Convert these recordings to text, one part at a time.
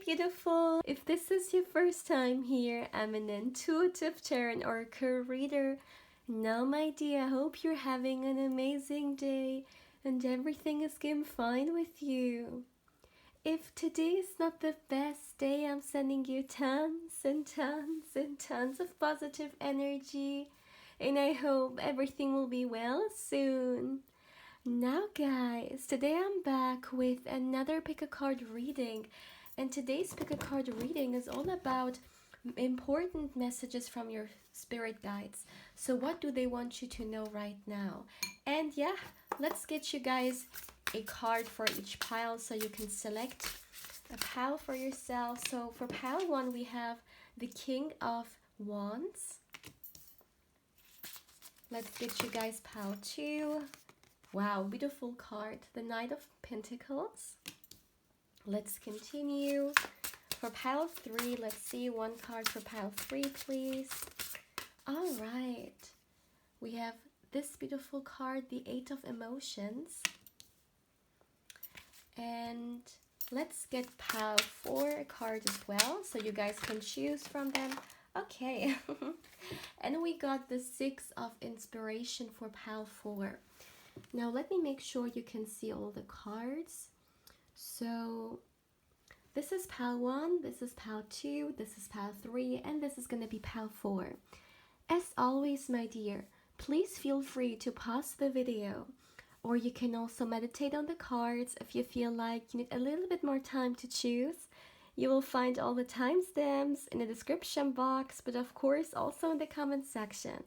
beautiful! If this is your first time here, I'm an intuitive tarot oracle reader. Now, my dear, I hope you're having an amazing day and everything is going fine with you. If today is not the best day, I'm sending you tons and tons and tons of positive energy, and I hope everything will be well soon. Now guys, today I'm back with another pick a card reading, and today's pick a card reading is all about important messages from your spirit guides. So what do they want you to know right now? And yeah, let's get you guys a card for each pile so you can select a pile for yourself. So for pile 1 we have the King of Wands. Let's get you guys pile 2. Wow, beautiful card, the Knight of Pentacles. Let's continue. For pile 3, let's see one card for pile 3, please. All right, we have this beautiful card, the Eight of Emotions. And let's get pile 4 card as well, so you guys can choose from them. Okay, and we got the Six of Inspiration for pile 4. Now let me make sure you can see all the cards. So this is pile 1, this is pile 2, this is pile 3, and this is going to be pile 4. As always, my dear, please feel free to pause the video, or you can also meditate on the cards if you feel like you need a little bit more time to choose. You will find all the timestamps in the description box, but of course also in the comment section.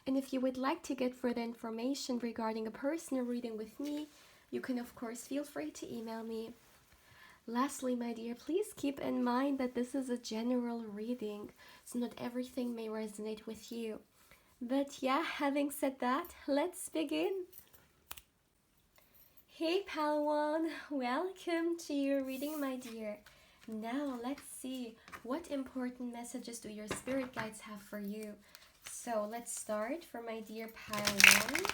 And if you would like to get further information regarding a personal reading with me, you can of course feel free to email me. Lastly, my dear, please keep in mind that this is a general reading, so not everything may resonate with you. But yeah, having said that, let's begin. Hey pal 1, welcome to your reading, my dear. Now let's see, what important messages do your spirit guides have for you? So let's start for my dear pile 1.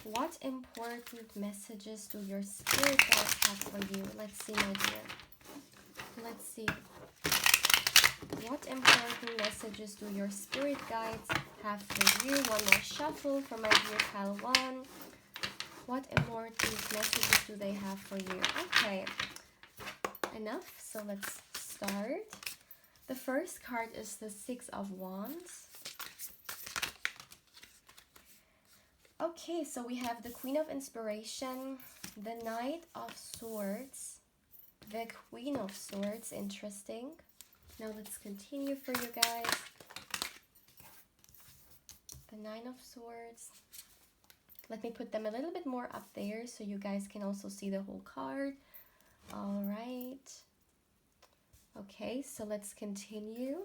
What important messages do your spirit guides have for you? Let's see, my dear. Let's see. What important messages do your spirit guides have for you? One more shuffle for my dear pile 1. What important messages do they have for you? Okay, enough. So let's start. The first card is the Six of Wands. Okay, so we have the Queen of Inspiration, the Knight of Swords, the Queen of Swords. Interesting. Now let's continue for you guys. The Nine of Swords. Let me put them a little bit more up there so you guys can also see the whole card. All right. Okay, so let's continue.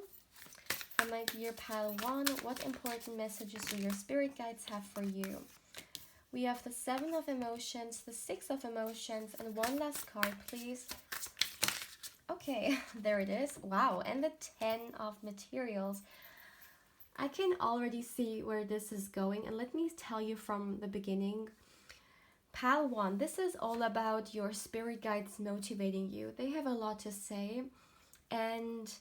For my dear pile 1, what important messages do your spirit guides have for you? We have the Seven of Emotions, the Six of Emotions, and one last card, please. Okay, there it is. Wow, and the 10 of Materials. I can already see where this is going, and let me tell you from the beginning. Pile 1, this is all about your spirit guides motivating you. They have a lot to say, and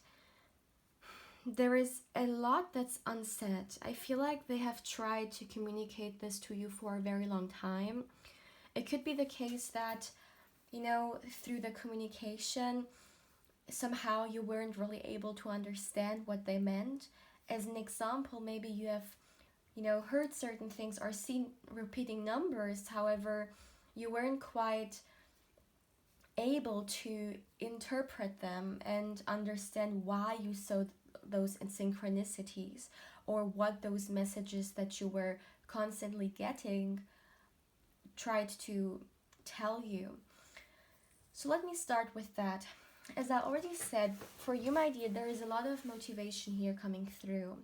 there is a lot that's unsaid. I feel like they have tried to communicate this to you for a very long time. It could be the case that, you know, through the communication, somehow you weren't really able to understand what they meant. As an example, maybe you have, you know, heard certain things or seen repeating numbers. However, you weren't quite able to interpret them and understand why you saw those synchronicities, or what those messages that you were constantly getting tried to tell you. So let me start with that. As I already said, for you, my dear, there is a lot of motivation here coming through,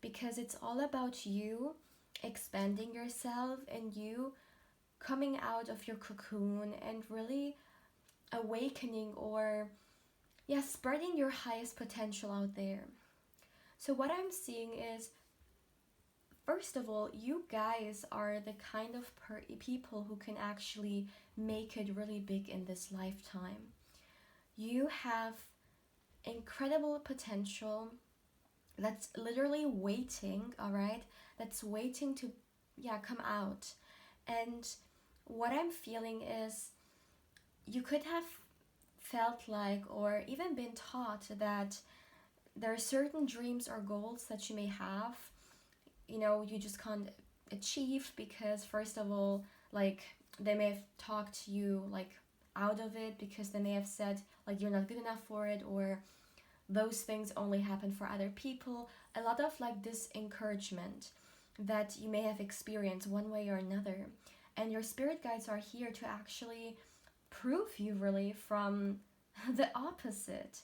because it's all about you expanding yourself and you coming out of your cocoon and really awakening, or spreading your highest potential out there. So what I'm seeing is, first of all, you guys are the kind of people who can actually make it really big in this lifetime. you have incredible potential that's literally waiting, all right? That's waiting to, yeah, come out. And what I'm feeling is you could have felt like, or even been taught that there are certain dreams or goals that you may have, you just can't achieve because, first of all, like, they may have talked you like out of it because they may have said like you're not good enough for it, or those things only happen for other people. A lot of like this encouragement that you may have experienced one way or another. And your spirit guides are here to actually prove you really from the opposite.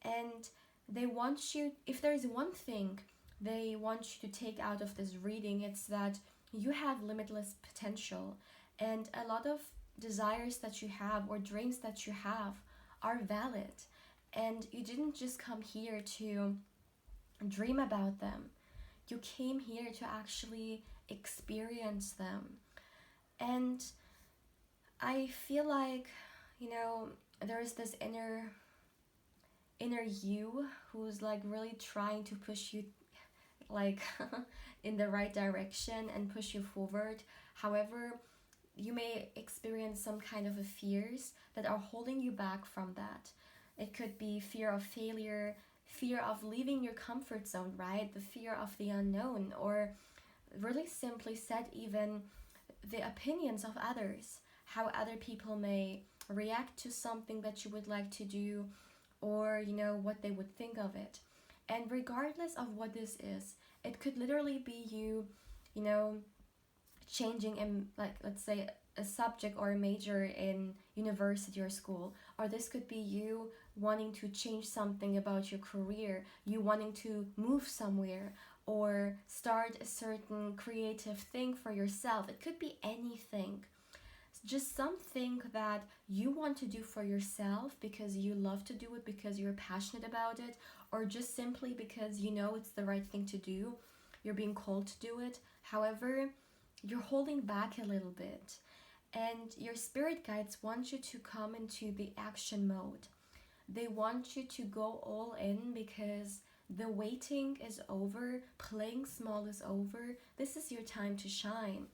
And they want you, if there's one thing they want you to take out of this reading, it's that you have limitless potential. And a lot of desires that you have or dreams that you have are valid. And you didn't just come here to dream about them, you came here to actually experience them. And I feel like, there's this inner you who's like really trying to push you like in the right direction and push you forward. However, you may experience some kind of a fears that are holding you back from that. It could be fear of failure, fear of leaving your comfort zone, right? The fear of the unknown, or really simply said, even the opinions of others, how other people may react to something that you would like to do, or what they would think of it. And regardless of what this is, it could literally be you, changing in, like, let's say a subject or a major in university or school, or this could be you wanting to change something about your career, you wanting to move somewhere or start a certain creative thing for yourself. It could be anything, just something that you want to do for yourself because you love to do it, because you're passionate about it, or just simply because it's the right thing to do, you're being called to do it. However, you're holding back a little bit, and your spirit guides want you to come into the action mode. They want you to go all in because the waiting is over, playing small is over. This is your time to shine.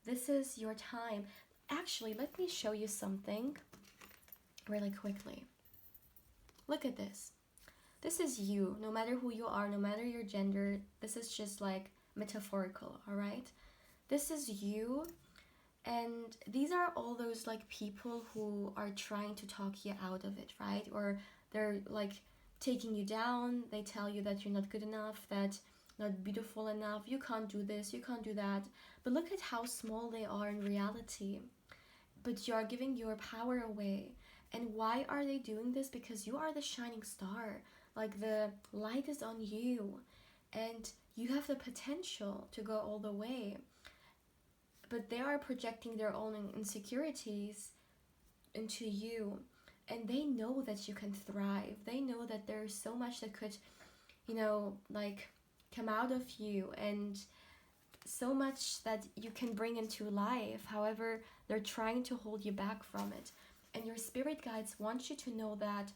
This is your time. Actually, let me show you something really quickly. Look at this. This is you, no matter who you are, no matter your gender. This is just like metaphorical, all right? This is you, and these are all those like people who are trying to talk you out of it, right? Or they're like taking you down. They tell you that you're not good enough, that not beautiful enough, you can't do this, you can't do that. But look at how small they are in reality. But you are giving your power away. And why are they doing this? Because you are the shining star. Like, the light is on you, and you have the potential to go all the way. But they are projecting their own insecurities into you, and they know that you can thrive. They know that there's so much that could, like, come out of you, and so much that you can bring into life. However, they're trying to hold you back from it. And your spirit guides want you to know that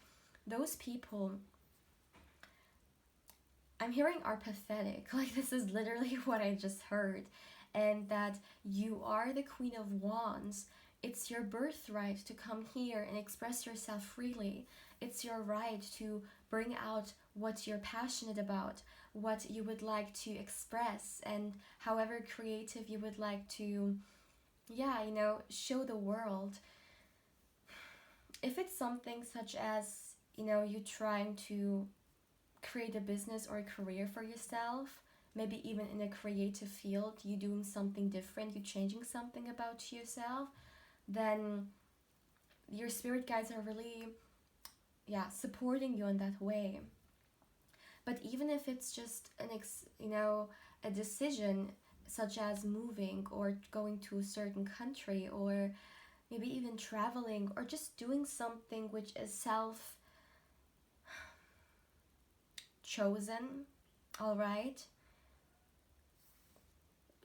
those people I'm hearing are pathetic. Like, this is literally what I just heard. And that you are the Queen of Wands. It's your birthright to come here and express yourself freely. It's your right to bring out what you're passionate about, what you would like to express, and however creative you would like to, show the world. If it's something such as, you trying to create a business or a career for yourself, maybe even in a creative field, you doing something different, you changing something about yourself, then your spirit guides are really, supporting you in that way. But even if it's just a decision such as moving or going to a certain country, or maybe even traveling, or just doing something which is self chosen, all right?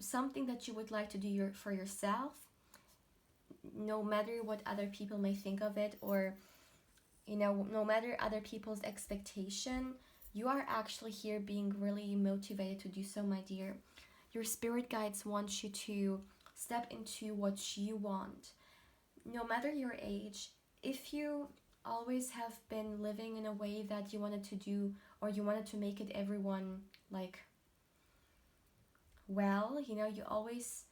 Something that you would like to do for yourself, no matter what other people may think of it, or you know, no matter other people's expectation, you are actually here being really motivated to do so, my dear. Your spirit guides want you to step into what you want. No matter your age, if you always have been living in a way that you wanted to do, or you wanted to make it everyone like, well, you know, you always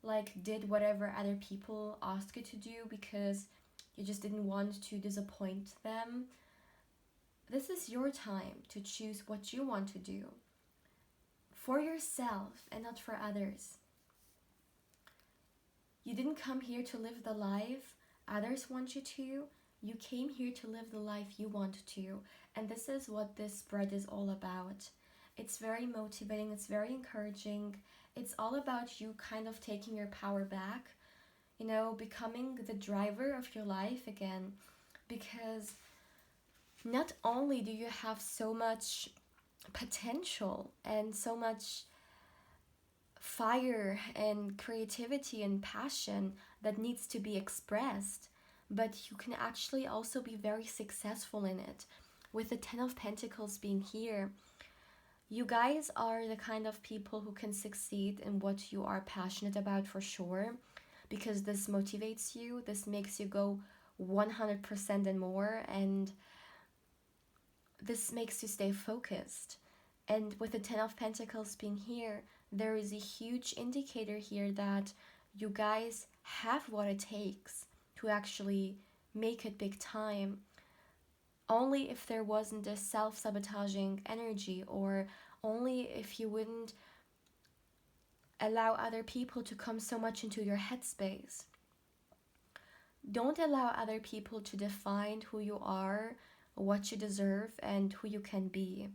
like did whatever other people asked you to do because you just didn't want to disappoint them. This is your time to choose what you want to do for yourself and not for others. You didn't come here to live the life others want you to. You came here to live the life you want to. And this is what this spread is all about. It's very motivating, it's very encouraging. It's all about you kind of taking your power back, you know, becoming the driver of your life again. Because not only do you have so much potential and so much fire and creativity and passion that needs to be expressed, but you can actually also be very successful in it. With the 10 of Pentacles being here, you guys are the kind of people who can succeed in what you are passionate about for sure, because this motivates you, this makes you go 100% and more, and this makes you stay focused. And with the 10 of Pentacles being here, there is a huge indicator here that you guys have what it takes to actually make it big time. Only if there wasn't a self-sabotaging energy, or only if you wouldn't allow other people to come so much into your headspace. Don't allow other people to define who you are, what you deserve, and who you can be.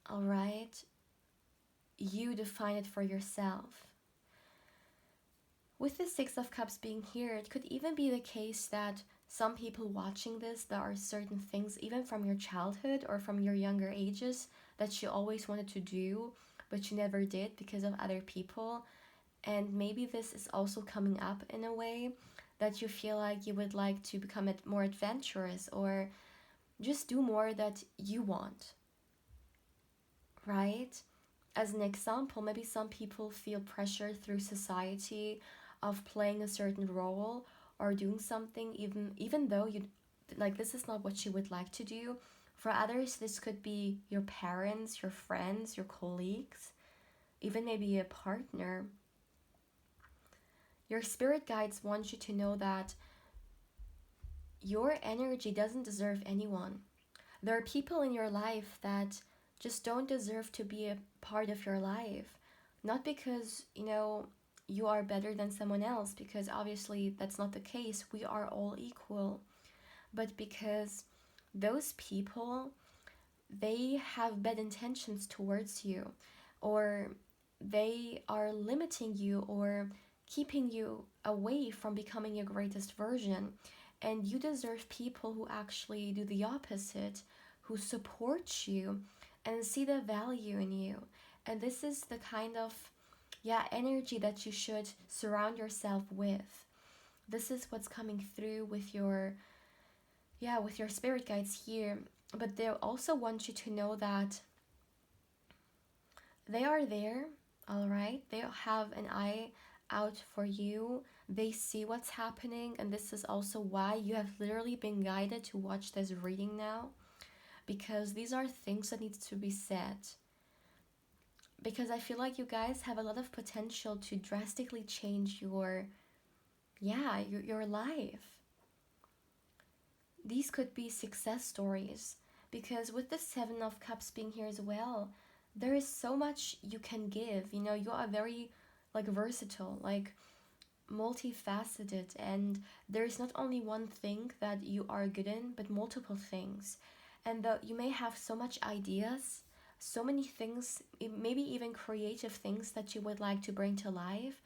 Alright? You define it for yourself. With the 6 of Cups being here, it could even be the case that some people watching this, there are certain things, even from your childhood or from your younger ages, that you always wanted to do, but you never did because of other people. And maybe this is also coming up in a way that you feel like you would like to become more adventurous, or just do more that you want, right? As an example, maybe some people feel pressure through society of playing a certain role or doing something even though you like this is not what you would like to do. For others, this could be your parents, your friends, your colleagues, even maybe a partner. Your spirit guides want you to know that your energy doesn't deserve anyone. There are people in your life that just don't deserve to be a part of your life. Not because, you know, you are better than someone else, because obviously that's not the case. We are all equal. But because those people, they have bad intentions towards you, or they are limiting you or keeping you away from becoming your greatest version. And you deserve people who actually do the opposite, who support you and see the value in you. And this is the kind of energy that you should surround yourself with. This is what's coming through with your spirit guides here. But they also want you to know that they are there, all right? They have an eye out for you. They see what's happening, and this is also why you have literally been guided to watch this reading now, because these are things that need to be said. Because I feel like you guys have a lot of potential to drastically change your life. These could be success stories, because with the 7 of Cups being here as well, there is so much you can give. You know, you are very versatile, multifaceted, and there's not only one thing that you are good in, but multiple things. And you may have so much ideas, so many things, maybe even creative things that you would like to bring to life.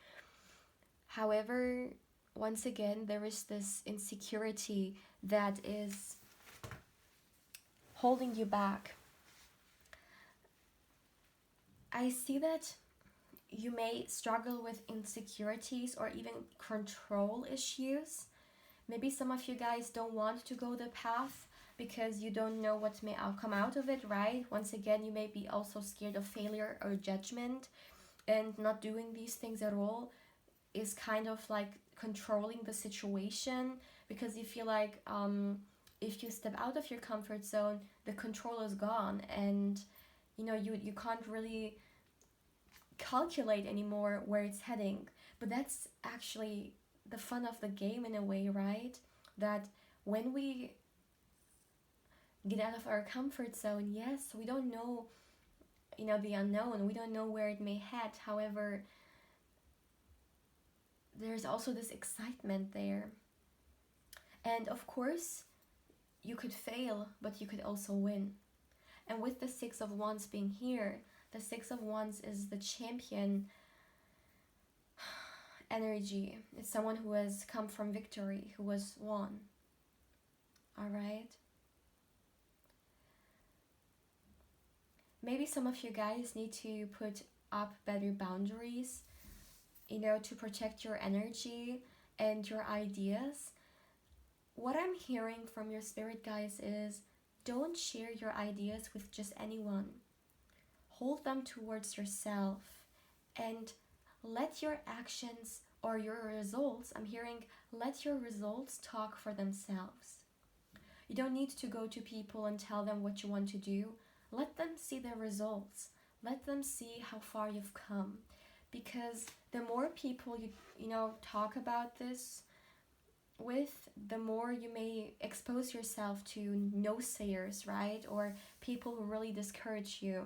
However, once again, there is this insecurity that is holding you back. I see that you may struggle with insecurities or even control issues, Maybe some of you guys don't want to go the path because you don't know what may come out of it, right? Once again, you may be also scared of failure or judgment, and not doing these things at all is kind of like controlling the situation, because you feel like if you step out of your comfort zone, the control is gone, and you know, you can't really calculate anymore where it's heading. But that's actually the fun of the game in a way, right? That when we get out of our comfort zone, yes, we don't know, you know, the unknown, we don't know where it may head. However, there's also this excitement there. And of course, you could fail, but you could also win. And with the Six of Wands being here, the Six of Wands is the champion energy. It's someone who has come from victory, who has won. All right? Maybe some of you guys need to put up better boundaries, you know, to protect your energy and your ideas. What I'm hearing from your spirit guides is, don't share your ideas with just anyone. Hold them towards yourself and let your actions or your results, I'm hearing, let your results talk for themselves. You don't need to go to people and tell them what you want to do. Let them see the results. Let them see how far you've come. Because the more people you know talk about this with, the more you may expose yourself to no-sayers, right? Or people who really discourage you.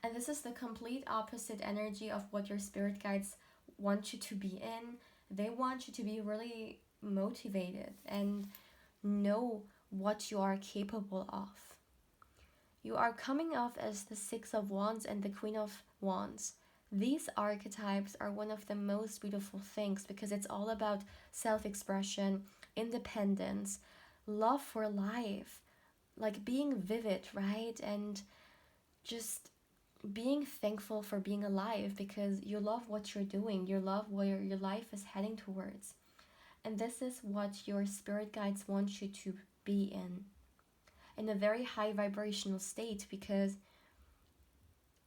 And this is the complete opposite energy of what your spirit guides want you to be in. They want you to be really motivated and know what you are capable of. You are coming off as the Six of Wands and the Queen of Wands. These archetypes are one of the most beautiful things because it's all about self-expression, independence, love for life, like being vivid, right? And just being thankful for being alive because you love what you're doing, you love where your life is heading towards. And this is what your spirit guides want you to be in a very high vibrational state, because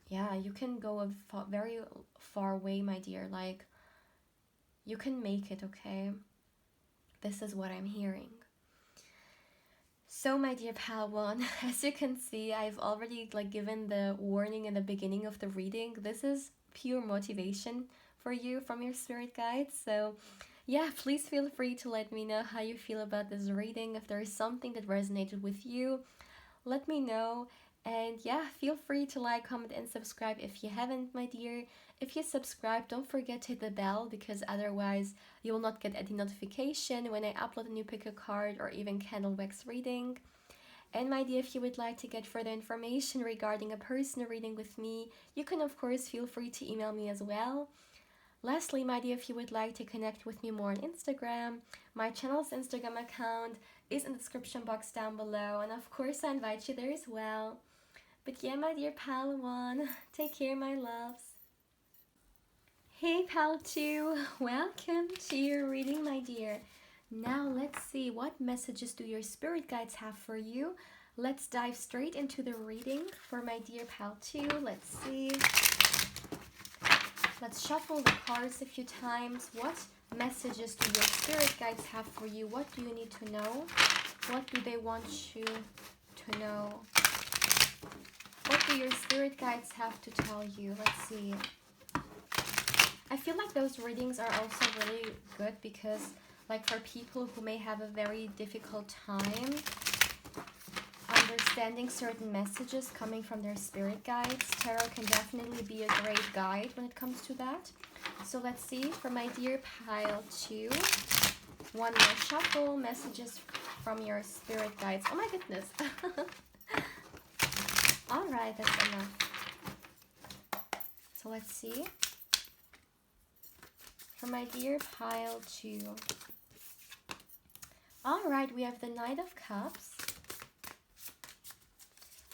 yeah, you can go a very far way, my dear. Like, you can make it, okay? This is what I'm hearing. So, my dear Pal One, as you can see, I've already given the warning in the beginning of the reading. This is pure motivation for you from your spirit guides. So, yeah, please feel free to let me know how you feel about this reading. If there is something that resonated with you, let me know. And yeah, feel free to like, comment, and subscribe if you haven't, my dear. If you subscribe, don't forget to hit the bell, because otherwise you will not get any notification when I upload a new pick a card or even candle wax reading. And my dear, if you would like to get further information regarding a personal reading with me, you can of course feel free to email me as well. Lastly, my dear, if you would like to connect with me more on Instagram, my channel's Instagram account is in the description box down below, and of course I invite you there as well. But yeah, my dear Pal One, take care, my loves. Hey Pal 2, welcome to your reading, my dear. Now let's see, what messages do your spirit guides have for you? Let's dive straight into the reading for my dear Pal 2. Let's see. Let's shuffle the cards a few times. What messages do your spirit guides have for you? What do you need to know? What do they want you to know? What do your spirit guides have to tell you? Let's see. I feel like those readings are also really good because, for people who may have a very difficult time understanding certain messages coming from their spirit guides, tarot can definitely be a great guide when it comes to that. So let's see, for my dear Pile 2, one more shuffle, messages from your spirit guides. Oh my goodness. Alright, that's enough. So let's see. For my dear Pile 2. Alright, we have the Knight of Cups.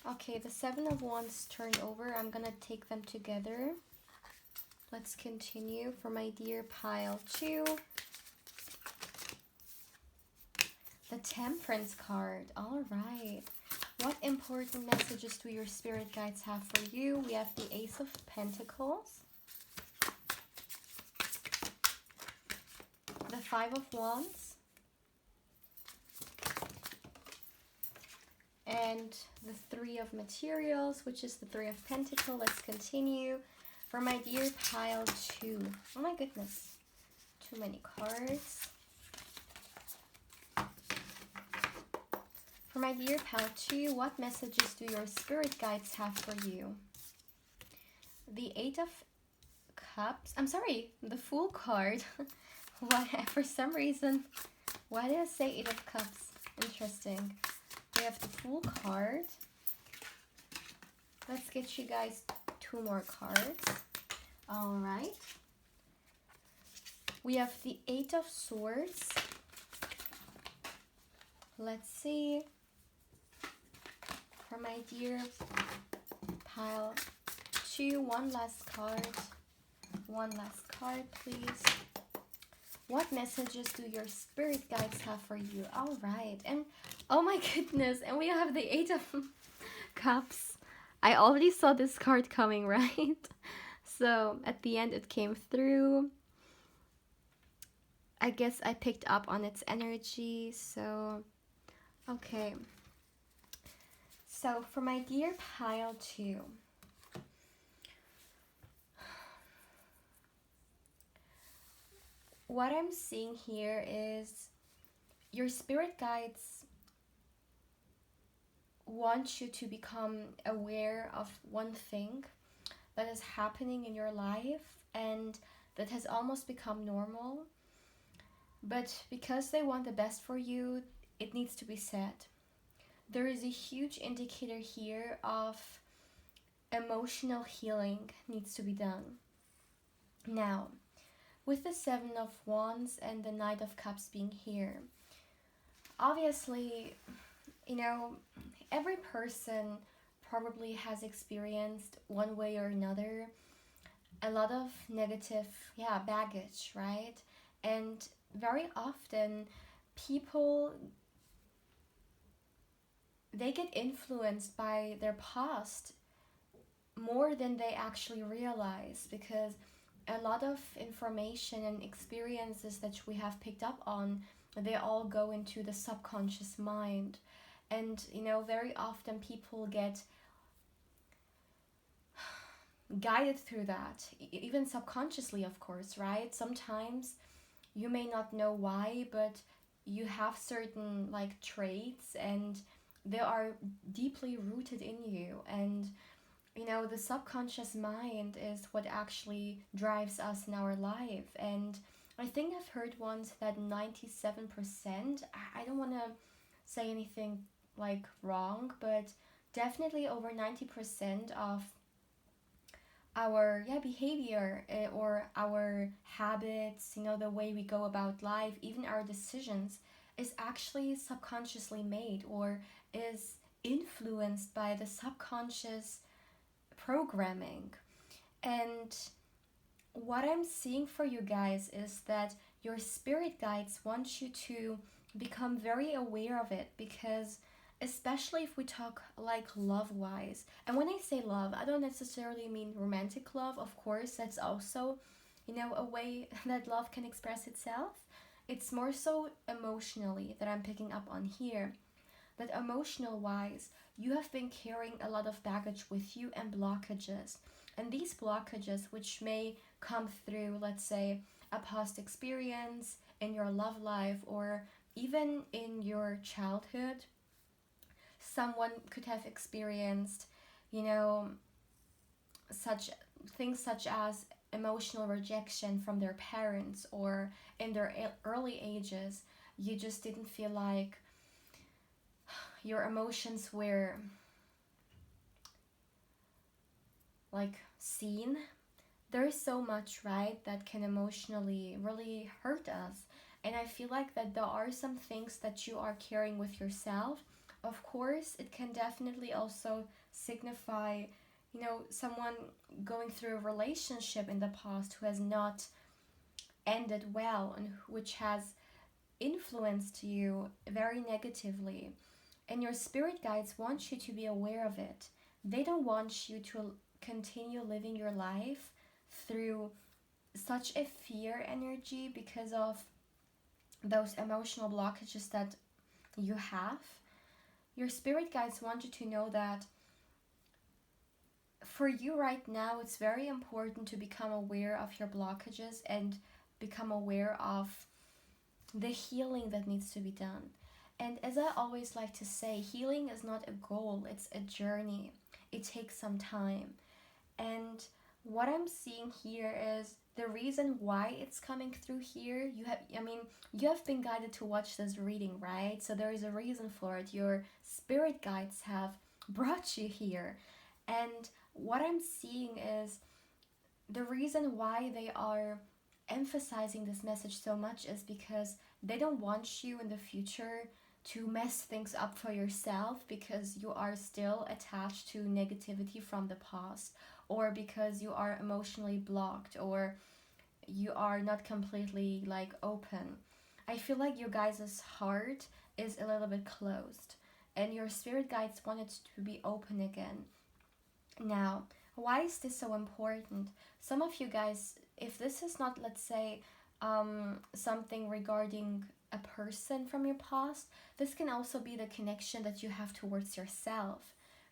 Okay, the Seven of Wands turned over. I'm gonna take them together. Let's continue for my dear Pile 2. Temperance card. All right. What important messages do your spirit guides have for you? We have the Ace of Pentacles, the Five of Wands, and the Three of Materials, which is the Three of Pentacles. Let's continue. For my dear pile 2. Oh my goodness. Too many cards. For my dear pile 2, what messages do your spirit guides have for you? The Eight of Cups. I'm sorry, the Fool card. Why, for some reason, why did I say Eight of Cups? Interesting. We have the Fool card. Let's get you guys 2 more cards. All right. We have the Eight of Swords. Let's see. For my dear pile 2, one last card. One last card, please. What messages do your spirit guides have for you? All right. And oh my goodness. And we have the Eight of Cups. I already saw this card coming, right? So at the end it came through. I guess I picked up on its energy. So, okay. So for my dear pile 2. What I'm seeing here is your spirit guides want you to become aware of one thing that is happening in your life and that has almost become normal. But because they want the best for you, it needs to be said. There is a huge indicator here of emotional healing needs to be done. Now, with the Seven of Wands and the Knight of Cups being here, obviously, you know, every person probably has experienced one way or another a lot of negative, baggage, right? And very often people, they get influenced by their past more than they actually realize, because a lot of information and experiences that we have picked up on, they all go into the subconscious mind. And, you know, very often people get guided through that, even subconsciously, of course, right? Sometimes you may not know why, but you have certain like traits and they are deeply rooted in you. And you know, the subconscious mind is what actually drives us in our life. And I think I've heard once that 97%, I don't want to say anything like wrong, but definitely over 90% of our behavior or our habits, you know, the way we go about life, even our decisions, is actually subconsciously made or is influenced by the subconscious programming. And what I'm seeing for you guys is that your spirit guides want you to become very aware of it, because especially if we talk like love wise, and when I say love, I don't necessarily mean romantic love. Of course, that's also, you know, a way that love can express itself. It's more so emotionally that I'm picking up on here, that emotional wise you have been carrying a lot of baggage with you and blockages. And these blockages, which may come through, let's say, a past experience in your love life or even in your childhood, someone could have experienced, you know, such things such as emotional rejection from their parents, or in their early ages, you just didn't feel like your emotions were like seen. There is so much, right, that can emotionally really hurt us. And I feel like that there are some things that you are carrying with yourself. Of course, it can definitely also signify, you know, someone going through a relationship in the past who has not ended well and which has influenced you very negatively, and your spirit guides want you to be aware of it. They don't want you to continue living your life through such a fear energy because of those emotional blockages that you have. Your spirit guides want you to know that for you right now, it's very important to become aware of your blockages and become aware of the healing that needs to be done. And as I always like to say, healing is not a goal, it's a journey. It takes some time. And what I'm seeing here is the reason why it's coming through here. You have been guided to watch this reading, right? So there is a reason for it. Your spirit guides have brought you here. And what I'm seeing is the reason why they are emphasizing this message so much is because they don't want you in the future to mess things up for yourself because you are still attached to negativity from the past, or because you are emotionally blocked, or you are not completely like open. I feel like your guys' heart is a little bit closed and your spirit guides want it to be open again. Now, why is this so important? Some of you guys, if this is not, let's say, something regarding a person from your past, this can also be the connection that you have towards yourself.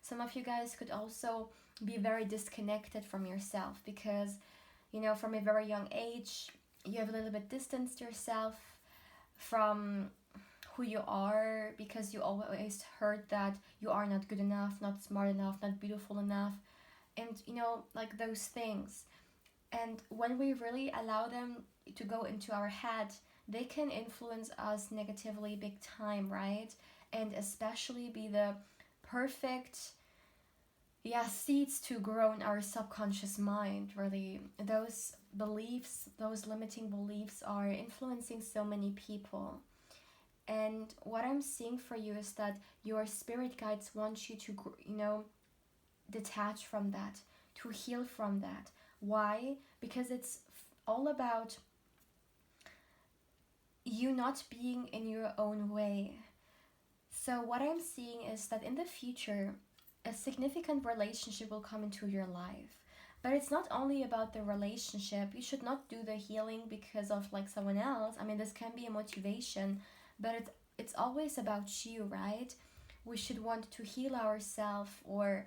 Some of you guys could also be very disconnected from yourself because, from a very young age, you have a little bit distanced yourself from who you are because you always heard that you are not good enough, not smart enough, not beautiful enough, and like those things. And when we really allow them to go into our head, they can influence us negatively big time, right? And especially be the perfect seeds to grow in our subconscious mind. Really, those beliefs, those limiting beliefs are influencing so many people. And what I'm seeing for you is that your spirit guides want you to detach from that, to heal from that. Why? Because it's all about you not being in your own way. So what I'm seeing is that in the future, a significant relationship will come into your life. But it's not only about the relationship. You should not do the healing because of like someone else. I mean, this can be a motivation, but it's always about you, right? We should want to heal ourselves, or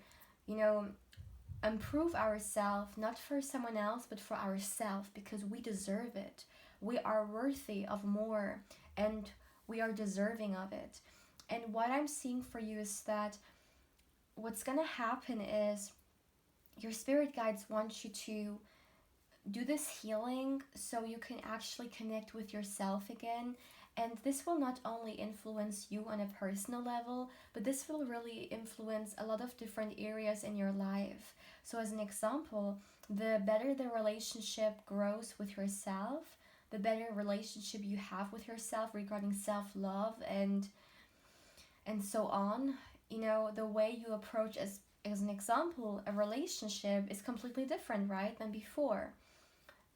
improve ourselves, not for someone else but for ourselves, because we deserve it. We are worthy of more and we are deserving of it. And what I'm seeing for you is that what's gonna happen is your spirit guides want you to do this healing so you can actually connect with yourself again. And this will not only influence you on a personal level, but this will really influence a lot of different areas in your life. So as an example, the better the relationship grows with yourself, the better relationship you have with yourself regarding self-love and so on, the way you approach, as an example, a relationship is completely different, right, than before.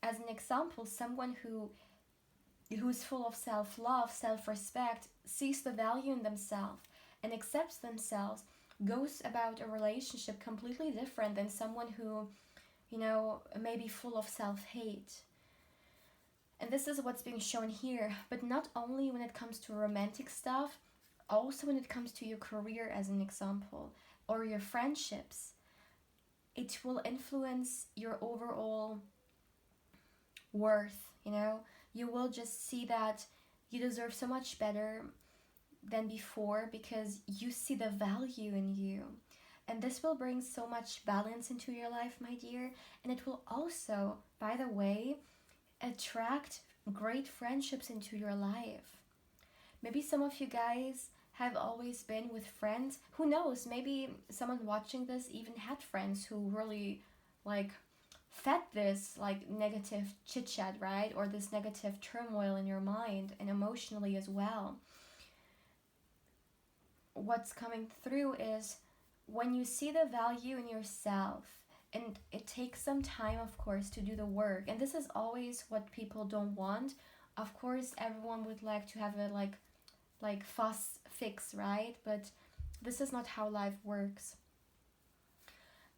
As an example, someone who's full of self-love, self-respect, sees the value in themselves and accepts themselves, goes about a relationship completely different than someone who, may be full of self-hate. And this is what's being shown here, but not only when it comes to romantic stuff, also when it comes to your career, as an example, or your friendships. It will influence your overall worth, You will just see that you deserve so much better than before because you see the value in you. And this will bring so much balance into your life, my dear. And it will also, by the way, attract great friendships into your life. Maybe some of you guys have always been with friends. Who knows? Maybe someone watching this even had friends who really fed this negative chit chat, right? Or this negative turmoil in your mind and emotionally as well. What's coming through is when you see the value in yourself, and it takes some time, of course, to do the work. And this is always what people don't want. Of course, everyone would like to have a like fast fix, right? But this is not how life works.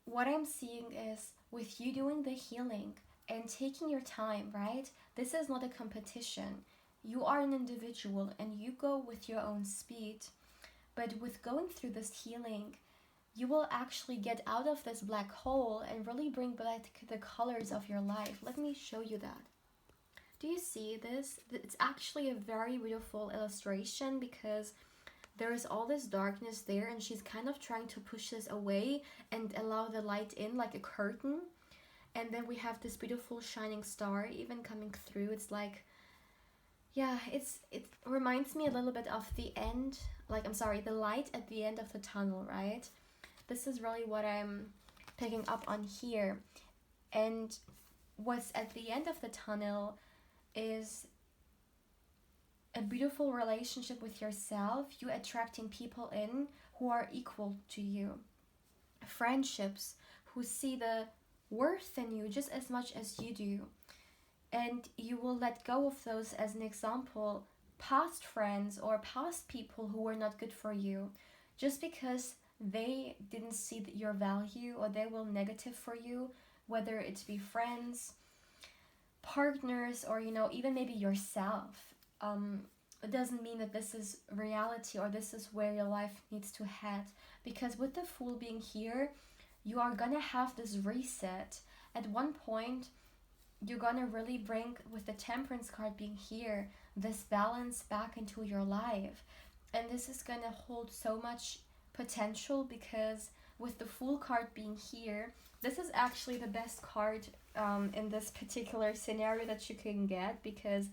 What I'm seeing is with you doing the healing and taking your time, right? This is not a competition. You are an individual and you go with your own speed. But with going through this healing, you will actually get out of this black hole and really bring back the colors of your life. Let me show you that. Do you see this? It's actually a very beautiful illustration because there is all this darkness there and she's kind of trying to push this away and allow the light in like a curtain. And then we have this beautiful shining star even coming through. It's like, yeah, it reminds me a little bit of the end, like, I'm sorry, the light at the end of the tunnel, right? This is really what I'm picking up on here. And what's at the end of the tunnel is a beautiful relationship with yourself, you attracting people in who are equal to you, friendships who see the worth in you just as much as you do, and you will let go of those, as an example, past friends or past people who were not good for you just because they didn't see your value or they were negative for you, whether it be friends, partners, or even maybe yourself. It doesn't mean that this is reality or this is where your life needs to head, because with the Fool being here, you are gonna have this reset. At one point, you're gonna really bring, with the Temperance card being here, this balance back into your life. And this is gonna hold so much potential, because with the Fool card being here, this is actually the best card in this particular scenario that you can get, because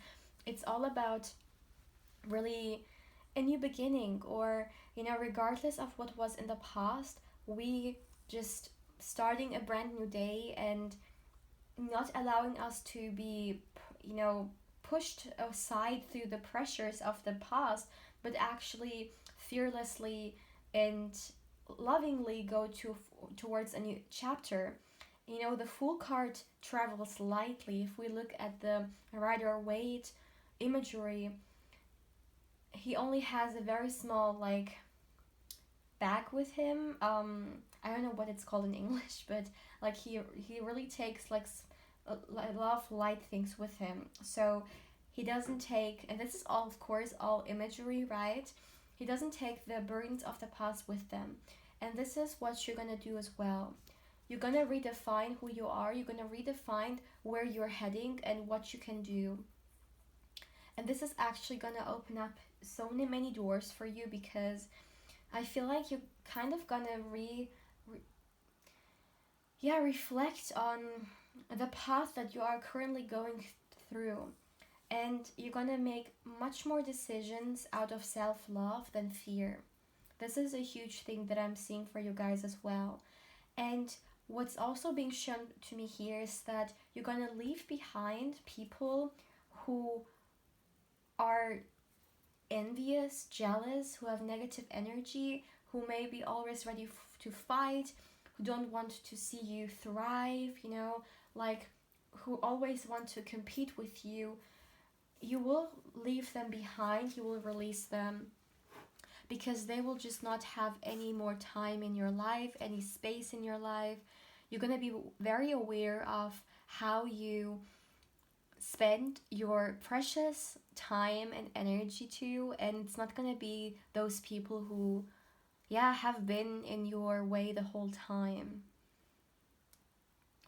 it's all about really a new beginning, or regardless of what was in the past, we just starting a brand new day and not allowing us to be pushed aside through the pressures of the past, but actually fearlessly and lovingly go towards a new chapter. The Fool card travels lightly. If we look at the Rider-Waite imagery, he only has a very small bag with him. I don't know what it's called in English, but he really takes a lot of light things with him. So he doesn't take, and this is all, of course, all imagery, right? He doesn't take the burdens of the past with them. And this is what you're gonna do as well. You're gonna redefine who you are. You're gonna redefine where you're heading and what you can do. And this is actually gonna open up so many doors for you, because I feel like you're kind of gonna reflect on the path that you are currently going through, and you're gonna make much more decisions out of self-love than fear. This is a huge thing that I'm seeing for you guys as well. And what's also being shown to me here is that you're gonna leave behind people who are envious, jealous, who have negative energy, who may be always ready to fight, who don't want to see you thrive, who always want to compete with you. You will leave them behind, you will release them, because they will just not have any more time in your life, any space in your life. You're going to be very aware of how you spend your precious time and energy to, and it's not going to be those people who have been in your way the whole time.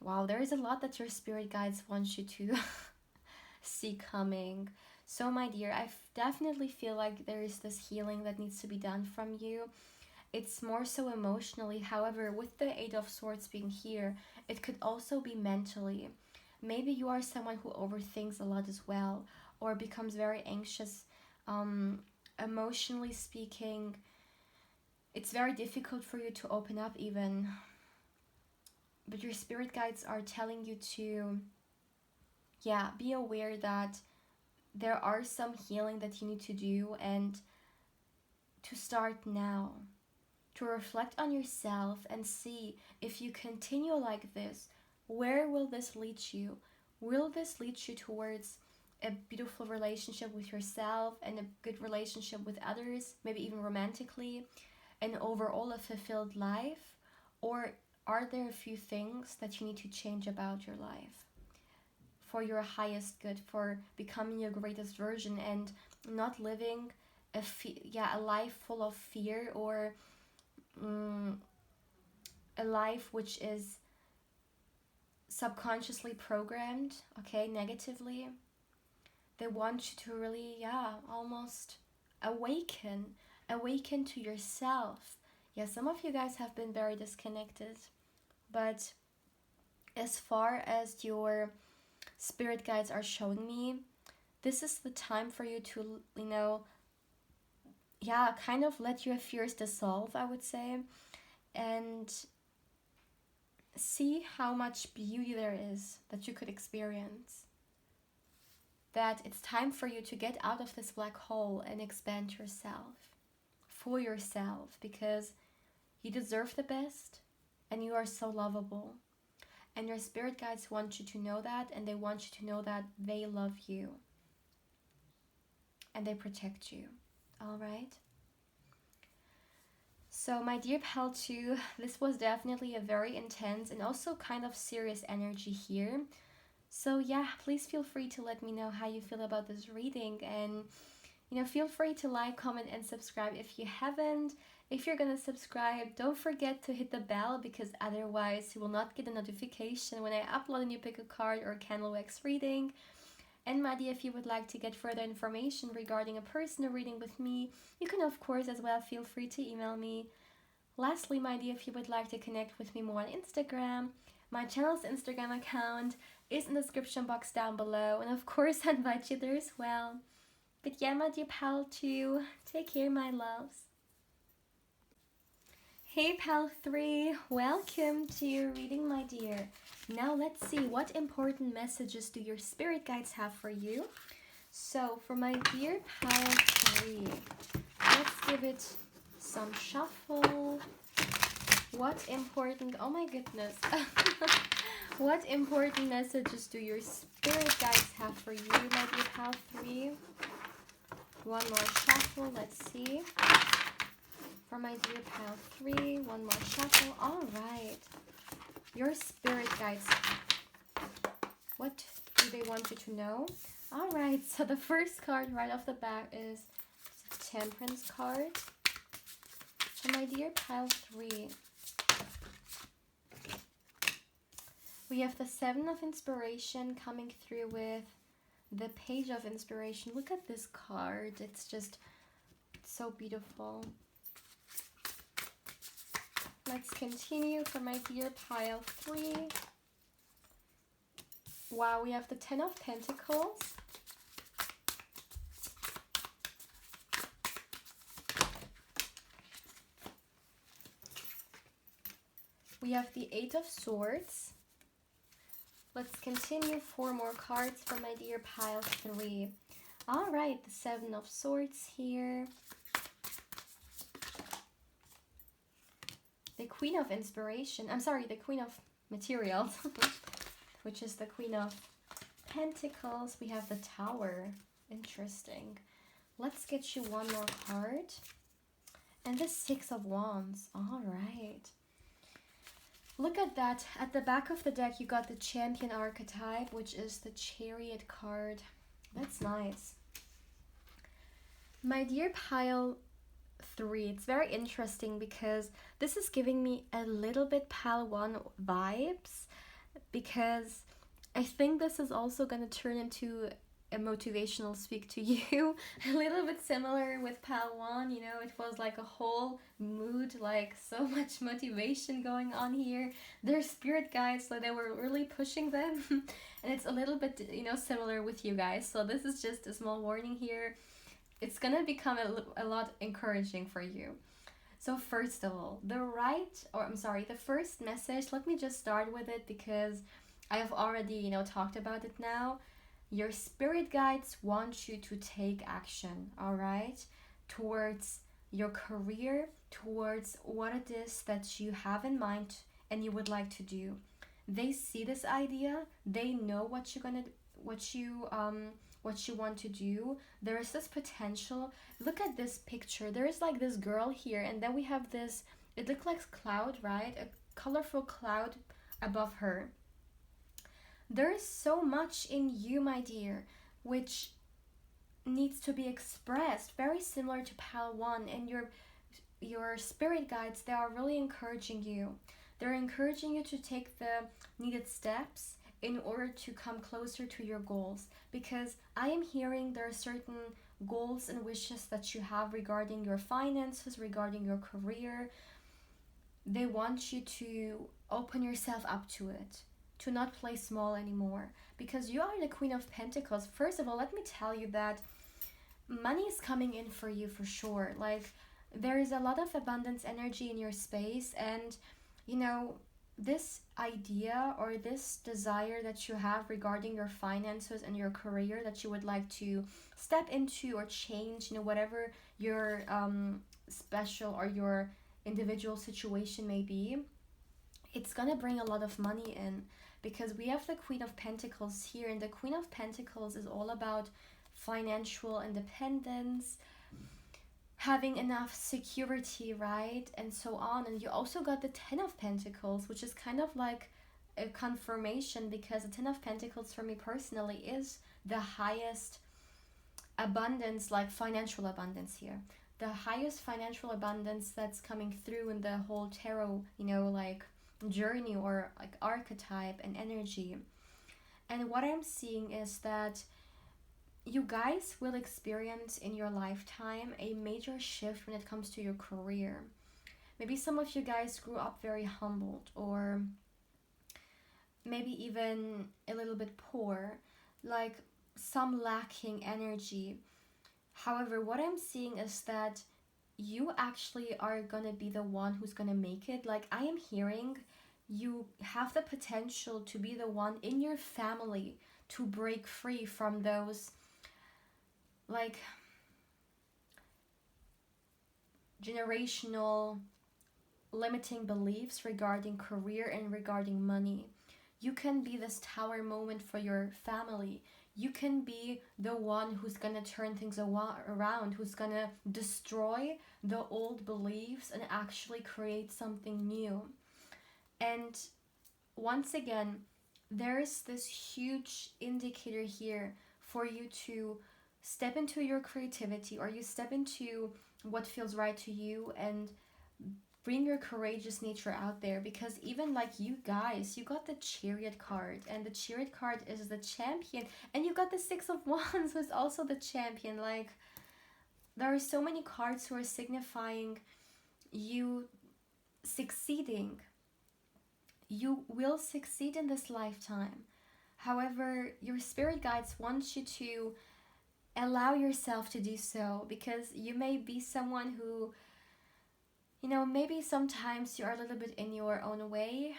Wow, there is a lot that your spirit guides want you to see coming. So my dear, I definitely feel like there is this healing that needs to be done from you. It's more so emotionally. However, with the Eight of Swords being here, it could also be mentally. Maybe you are someone who overthinks a lot as well, or becomes very anxious. Emotionally speaking, it's very difficult for you to open up even. But your spirit guides are telling you to, be aware that there are some healing that you need to do, and to start now. To reflect on yourself and see, if you continue like this, where will this lead you? Will this lead you towards a beautiful relationship with yourself and a good relationship with others, maybe even romantically, and overall a fulfilled life? Or are there a few things that you need to change about your life for your highest good, for becoming your greatest version and not living a life full of fear, or a life which is subconsciously programmed, okay, negatively? They want you to really, almost awaken to yourself. Yeah, some of you guys have been very disconnected, but as far as your spirit guides are showing me, this is the time for you to, kind of let your fears dissolve, I would say, and see how much beauty there is that you could experience. That it's time for you to get out of this black hole and expand yourself, for yourself, because you deserve the best and you are so lovable. And your spirit guides want you to know that, and they want you to know that they love you and they protect you. All right? So my dear pal 2, this was definitely a very intense and also kind of serious energy here. So yeah, please feel free to let me know how you feel about this reading, and feel free to like, comment, and subscribe if you haven't. If you're gonna subscribe, don't forget to hit the bell, because otherwise you will not get a notification when I upload a new pick a card or candle wax reading. And my dear, if you would like to get further information regarding a personal reading with me, you can of course as well feel free to email me. Lastly, my dear, if you would like to connect with me more on Instagram, my channel's Instagram account is in the description box down below, and of course I invite you there as well. But yeah, my dear pal 2, take care, my loves. Hey pal 3, welcome to your reading, my dear. Now let's see, what important messages do your spirit guides have for you? So for my dear pal 3, let's give it some shuffle. What important, oh my goodness. What important messages do your spirit guides have for you, my dear pal 3? One more shuffle, let's see. For my dear pal 3, one more shuffle. All right. Your spirit guides, what do they want you to know? All right, so the first card right off the bat is the Temperance card. For my dear pal 3, we have the 7 of Inspiration coming through with the Page of Inspiration. Look at this card. It's just so beautiful. Let's continue for my dear pile 3. Wow, we have the 10 of Pentacles. We have the 8 of Swords. Let's continue 4 more cards for my dear pile 3. All right, the 7 of Swords here. The Queen of Inspiration. I'm sorry, the Queen of Materials, which is the Queen of Pentacles. We have the Tower. Interesting. Let's get you one more card. And the 6 of Wands. All right. Look at that. At the back of the deck, you got the Champion archetype, which is the Chariot card. That's nice. My dear pile 3, it's very interesting because this is giving me a little bit pile 1 vibes, because I think this is also going to turn into a motivational speak to you. A little bit similar with pile 1, you know, it was like a whole mood, like so much motivation going on here. Their spirit guides, so they were really pushing them. And it's a little bit, you know, similar with you guys. So this is just a small warning here. It's gonna become a lot encouraging for you. So first of all, the first message, let me just start with it because I have already, you know, talked about it now. Your spirit guides want you to take action, all right? Towards your career, towards what it is that you have in mind and you would like to do. They see this idea, they know what you what you want to do, there is this potential. Look at this picture. There is like this girl here, and then we have this, it looks like cloud, right? A colorful cloud above her. There is so much in you, my dear, which needs to be expressed, very similar to pile 1. And your spirit guides, they are really encouraging you. They're encouraging you to take the needed steps in order to come closer to your goals, because I am hearing there are certain goals and wishes that you have regarding your finances, regarding your career. They want you to open yourself up to it, to not play small anymore, because you are the Queen of Pentacles. First of all, let me tell you that money is coming in for you for sure. Like, there is a lot of abundance energy in your space, and you know, this idea or this desire that you have regarding your finances and your career that you would like to step into or change, you know, whatever your special or your individual situation may be, it's gonna bring a lot of money in, because we have the Queen of Pentacles here, and the Queen of Pentacles is all about financial independence, having enough security, right, and so on. And you also got the Ten of Pentacles, which is kind of like a confirmation, because the Ten of Pentacles for me personally is the highest abundance, like financial abundance here, the highest financial abundance that's coming through in the whole tarot, you know, like journey or like archetype and energy. And what I'm seeing is that you guys will experience in your lifetime a major shift when it comes to your career. Maybe some of you guys grew up very humbled, or maybe even a little bit poor, like some lacking energy. However, what I'm seeing is that you actually are gonna be the one who's gonna make it. Like, I am hearing you have the potential to be the one in your family to break free from those like generational limiting beliefs regarding career and regarding money. You can be this tower moment for your family. You can be the one who's gonna turn things around, who's gonna destroy the old beliefs and actually create something new. And once again, there's this huge indicator here for you to step into your creativity, or you step into what feels right to you, and bring your courageous nature out there. Because even like you guys, you got the Chariot card, and the Chariot card is the champion, and you got the Six of Wands, who's also the champion. Like, there are so many cards who are signifying you succeeding. You will succeed in this lifetime. However, your spirit guides want you to allow yourself to do so, because you may be someone who, you know, maybe sometimes you are a little bit in your own way.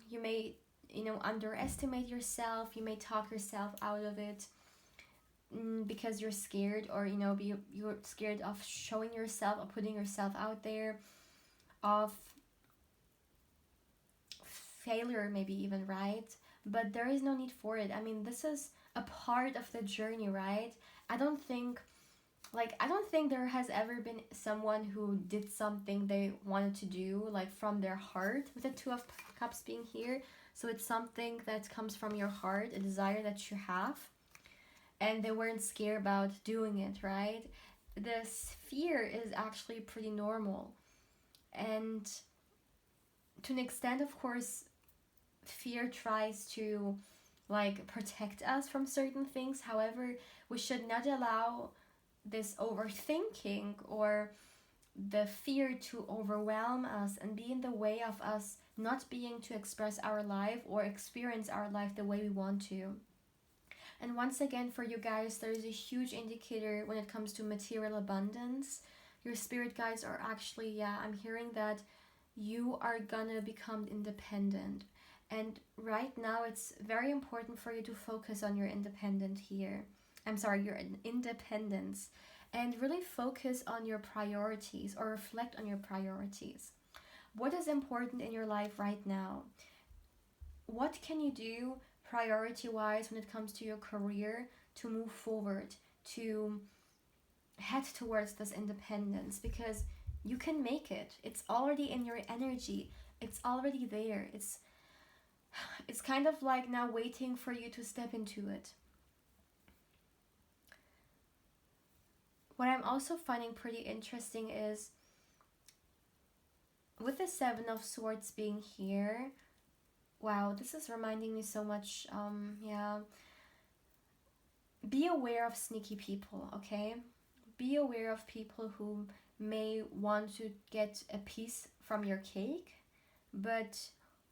You may, you know, underestimate yourself. You may talk yourself out of it because you're scared, or, you know, you're scared of showing yourself, of putting yourself out there, of failure maybe even, right? But there is no need for it. I mean, this is a part of the journey, right? I don't think there has ever been someone who did something they wanted to do, like from their heart, with the Two of Cups being here. So it's something that comes from your heart, a desire that you have, and they weren't scared about doing it, right? This fear is actually pretty normal. And to an extent, of course, fear tries to like protect us from certain things. However, we should not allow this overthinking or the fear to overwhelm us and be in the way of us not being to express our life or experience our life the way we want to. And once again, for you guys, there is a huge indicator when it comes to material abundance. Your spirit guides are actually, yeah, I'm hearing that you are gonna become independent. And right now, it's very important for you to focus on your your independence, and really focus on your priorities, or reflect on your priorities. What is important in your life right now? What can you do priority-wise when it comes to your career to move forward, to head towards this independence, because you can make it. It's already in your energy. It's already there. It's kind of like now waiting for you to step into it. What I'm also finding pretty interesting is with the Seven of Swords being here, wow, this is reminding me so much, yeah, be aware of sneaky people, okay? Be aware of people who may want to get a piece from your cake, but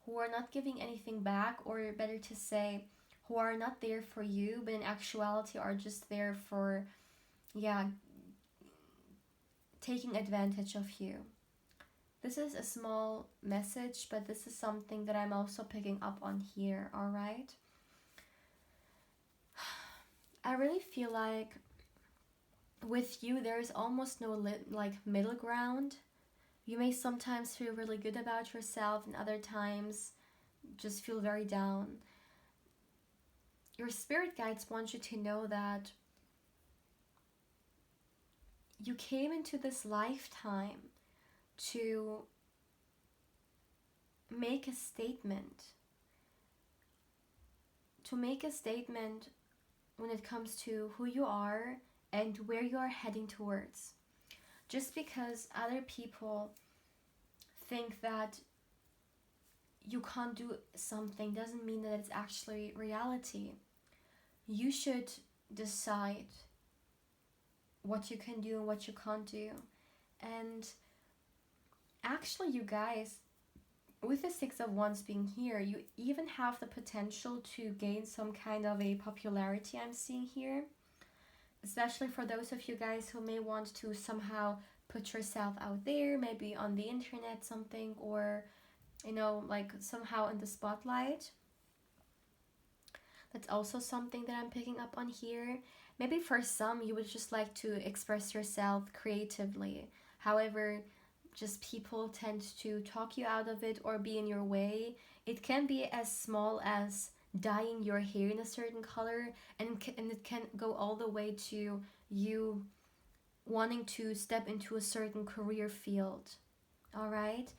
who are not giving anything back, or better to say, who are not there for you, but in actuality are just there for, yeah, taking advantage of you. This is a small message, but this is something that I'm also picking up on here, alright? I really feel like with you, there is almost no middle ground. You may sometimes feel really good about yourself, and other times just feel very down. Your spirit guides want you to know that you came into this lifetime to make a statement. To make a statement when it comes to who you are and where you are heading towards. Just because other people think that you can't do something doesn't mean that it's actually reality. You should decide what you can do and what you can't do. And actually, you guys, with the Six of Wands being here, you even have the potential to gain some kind of a popularity, I'm seeing here. Especially for those of you guys who may want to somehow put yourself out there, maybe on the internet something, or, you know, like somehow in the spotlight. That's also something that I'm picking up on here. Maybe for some, you would just like to express yourself creatively. However, just people tend to talk you out of it or be in your way. It can be as small as dyeing your hair in a certain color, and it can go all the way to you wanting to step into a certain career field. All right?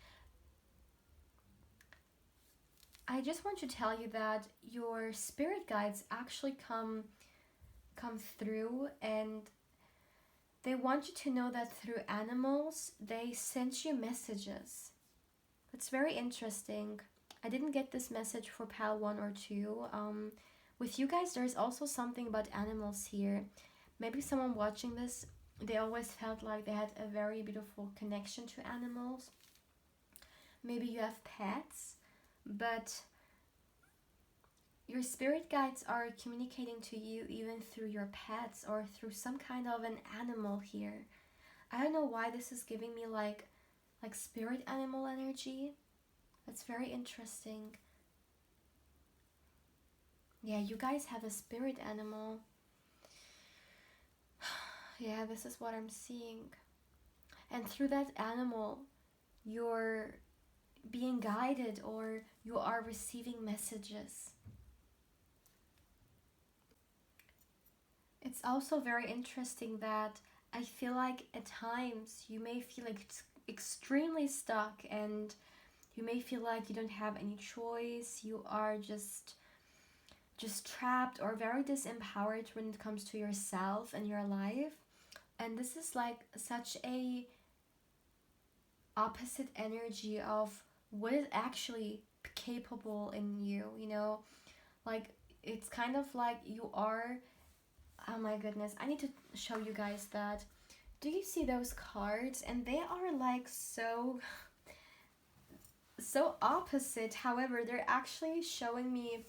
I just want to tell you that your spirit guides actually come through, and they want you to know that through animals, they send you messages. That's very interesting. I didn't get this message for pile 1 or 2. With you guys, there's also something about animals here. Maybe someone watching this, they always felt like they had a very beautiful connection to animals. Maybe you have pets, but your spirit guides are communicating to you even through your pets or through some kind of an animal here. I don't know why this is giving me like spirit animal energy. That's very interesting. Yeah, you guys have a spirit animal. Yeah, this is what I'm seeing. And through that animal, you're being guided or you are receiving messages. It's also very interesting that I feel like at times you may feel like it's extremely stuck, and you may feel like you don't have any choice. You are just trapped or very disempowered when it comes to yourself and your life. And this is like such a opposite energy of what is actually capable in you, you know? Like, it's kind of like you are, oh my goodness, I need to show you guys that. Do you see those cards? And they are like so opposite. However, they're actually showing me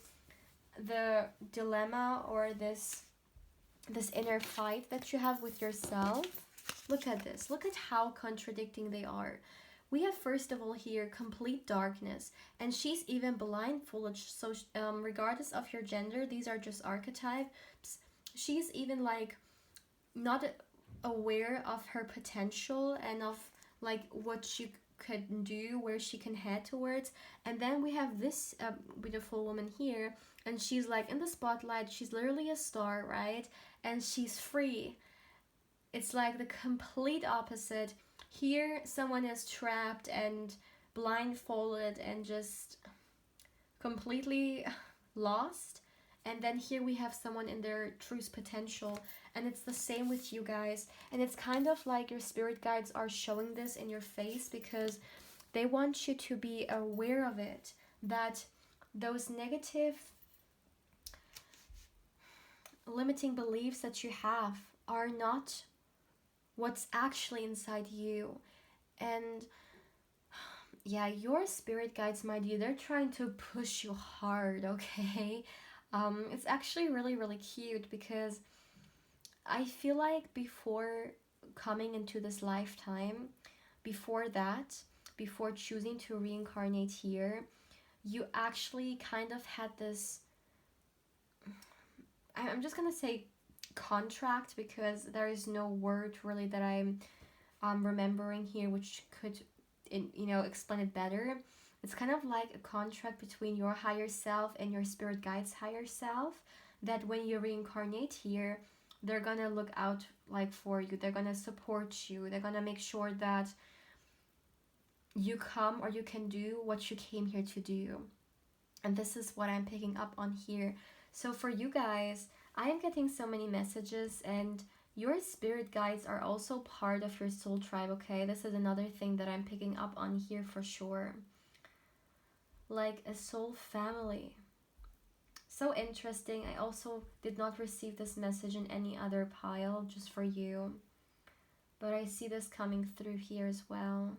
the dilemma or this inner fight that you have with yourself. Look at this. Look at how contradicting they are. We have, first of all, here complete darkness, and she's even blindfolded. So regardless of your gender, these are just archetypes. She's even like not aware of her potential and of like what she could do, where she can head towards. And then we have this beautiful woman here, and she's like in the spotlight. She's literally a star, right? And she's free. It's like the complete opposite. Here someone is trapped and blindfolded and just completely lost. And then here we have someone in their truest potential. And it's the same with you guys. And it's kind of like your spirit guides are showing this in your face, because they want you to be aware of it. That those negative limiting beliefs that you have are not what's actually inside you. And yeah, your spirit guides, my dear, they're trying to push you hard, okay? It's actually really, really cute, because I feel like before coming into this lifetime, before that, before choosing to reincarnate here, you actually kind of had this, I'm just gonna say contract, because there is no word really that I'm remembering here which could, explain it better. It's kind of like a contract between your higher self and your spirit guide's higher self, that when you reincarnate here, they're gonna look out like for you, they're gonna support you, they're gonna make sure that you come, or you can do what you came here to do. And this is what I'm picking up on here. So for you guys, I am getting so many messages, and your spirit guides are also part of your soul tribe, okay? This is another thing that I'm picking up on here for sure. Like a soul family. So interesting. I also did not receive this message in any other pile, just for you. But I see this coming through here as well.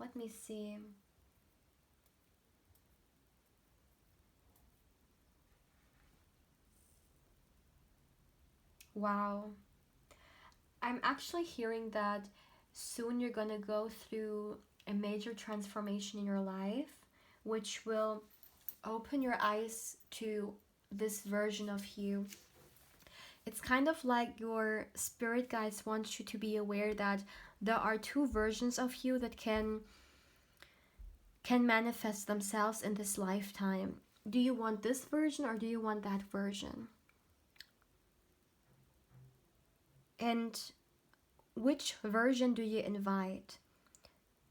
Let me see. Wow. I'm actually hearing that soon you're gonna go through a major transformation in your life, which will open your eyes to this version of you. It's kind of like your spirit guides want you to be aware that there are two versions of you that can manifest themselves in this lifetime. Do you want this version, or do you want that version? And which version do you invite?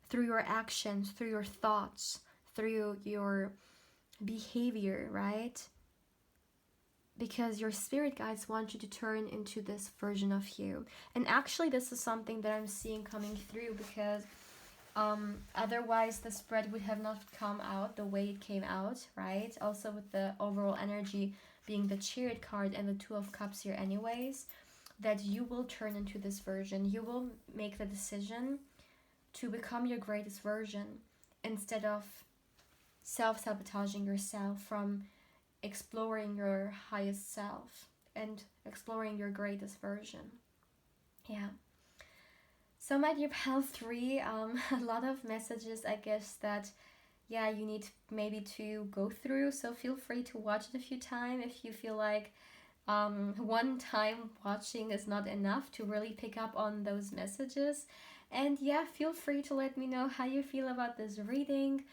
Through your actions, through your thoughts, through your behavior, right? Because your spirit guides want you to turn into this version of you. And actually, this is something that I'm seeing coming through, because otherwise the spread would have not come out the way it came out, right? Also with the overall energy being the Chariot card and the Two of Cups here anyways, that you will turn into this version. You will make the decision to become your greatest version, instead of self-sabotaging yourself from exploring your highest self and exploring your greatest version. Yeah. So my dear pal 3, a lot of messages, I guess, that you need maybe to go through. So feel free to watch it a few times if you feel like one time watching is not enough to really pick up on those messages. And feel free to let me know how you feel about this reading.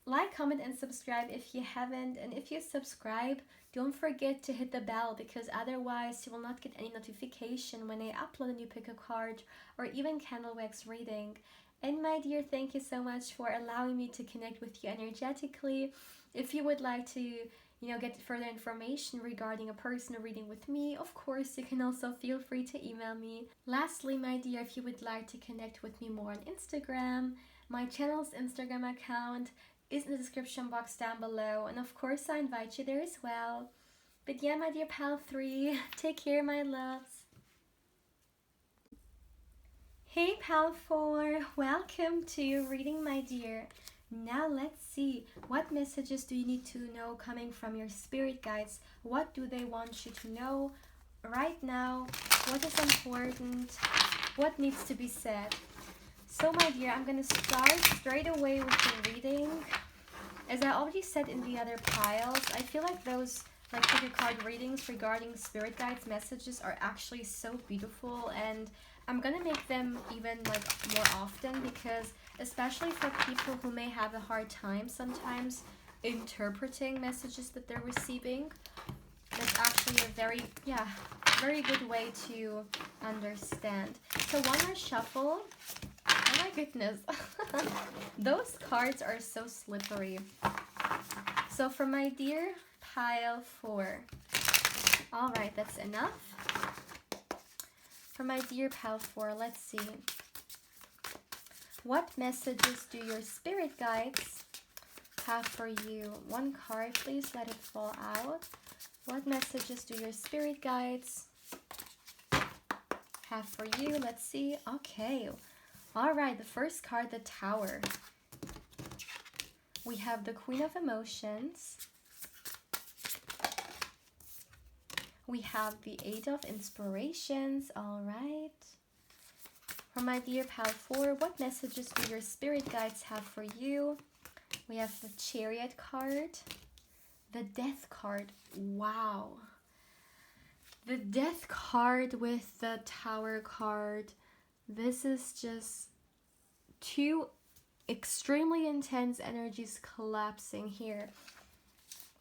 Like, comment, and subscribe if you haven't. And if you subscribe, don't forget to hit the bell, because otherwise you will not get any notification when I upload a new pick a card or even candle wax reading. And my dear, thank you so much for allowing me to connect with you energetically. If you would like to get further information regarding a personal reading with me, of course, you can also feel free to email me. Lastly, my dear, if you would like to connect with me more on Instagram, my channel's Instagram account is in the description box down below, and of course I invite you there as well. But my dear pal 3, take care, my loves. Hey pal 4, welcome to your reading, my dear. Now let's see, what messages do you need to know coming from your spirit guides? What do they want you to know right now? What is important? What needs to be said? So my dear, I'm going to start straight away with the reading. As I already said in the other piles, I feel like those like tarot card readings regarding spirit guides messages are actually so beautiful, and I'm gonna make them even like more often, because especially for people who may have a hard time sometimes interpreting messages that they're receiving, that's actually a very good way to understand. So one more shuffle. Oh my goodness. Those cards are so slippery. So for my dear pile 4. Alright, that's enough. For my dear pile 4, let's see. What messages do your spirit guides have for you? One card, please let it fall out. What messages do your spirit guides have for you? Let's see. Okay. Alright, the first card, the Tower. We have the Queen of Emotions. We have the Eight of Inspirations. Alright. For my dear pal 4, what messages do your spirit guides have for you? We have the Chariot card. The Death card. Wow. The Death card with the Tower card. This is just two extremely intense energies collapsing here.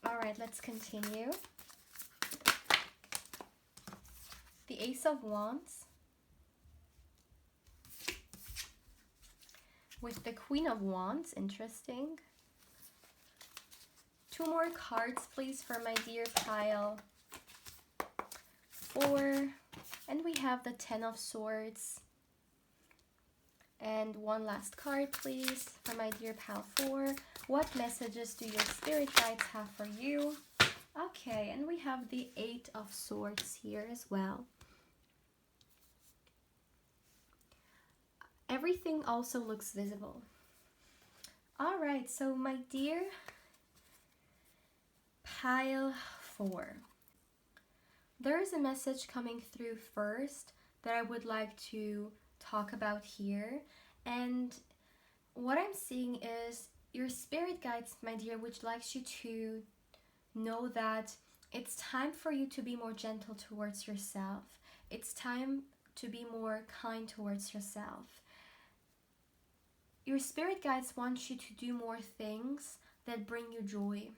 Alright, let's continue. The Ace of Wands. With the Queen of Wands, interesting. 2 more cards, please, for my dear pile 4. And we have the Ten of Swords. And one last card, please, for my dear pal 4. What messages do your spirit guides have for you? Okay, and we have the Eight of Swords here as well. Everything also looks visible. Alright, so my dear pile 4. There is a message coming through first that I would like to talk about here, and what I'm seeing is your spirit guides, my dear, which likes you to know that it's time for you to be more gentle towards yourself. It's time to be more kind towards yourself. Your spirit guides want you to do more things that bring you joy.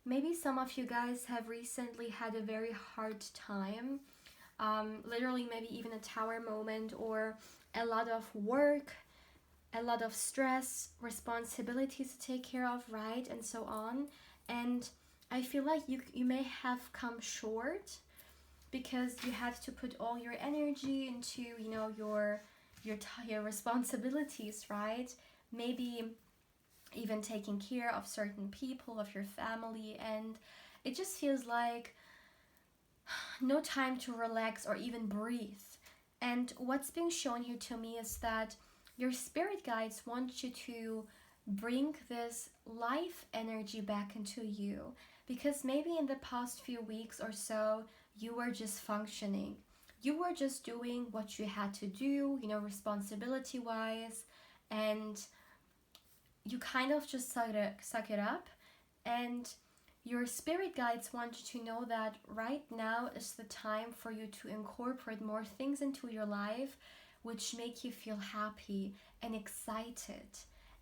Maybe some of you guys have recently had a very hard time. Literally maybe even a tower moment, or a lot of work, a lot of stress, responsibilities to take care of, right, and so on. And I feel like you may have come short because you had to put all your energy into, you know, your responsibilities, right? Maybe even taking care of certain people, of your family, and it just feels like no time to relax or even breathe. And what's being shown here to me is that your spirit guides want you to bring this life energy back into you, because maybe in the past few weeks or so you were just functioning. You were just doing what you had to do, you know, responsibility wise, and you kind of just suck it up. And your spirit guides want you to know that right now is the time for you to incorporate more things into your life which make you feel happy and excited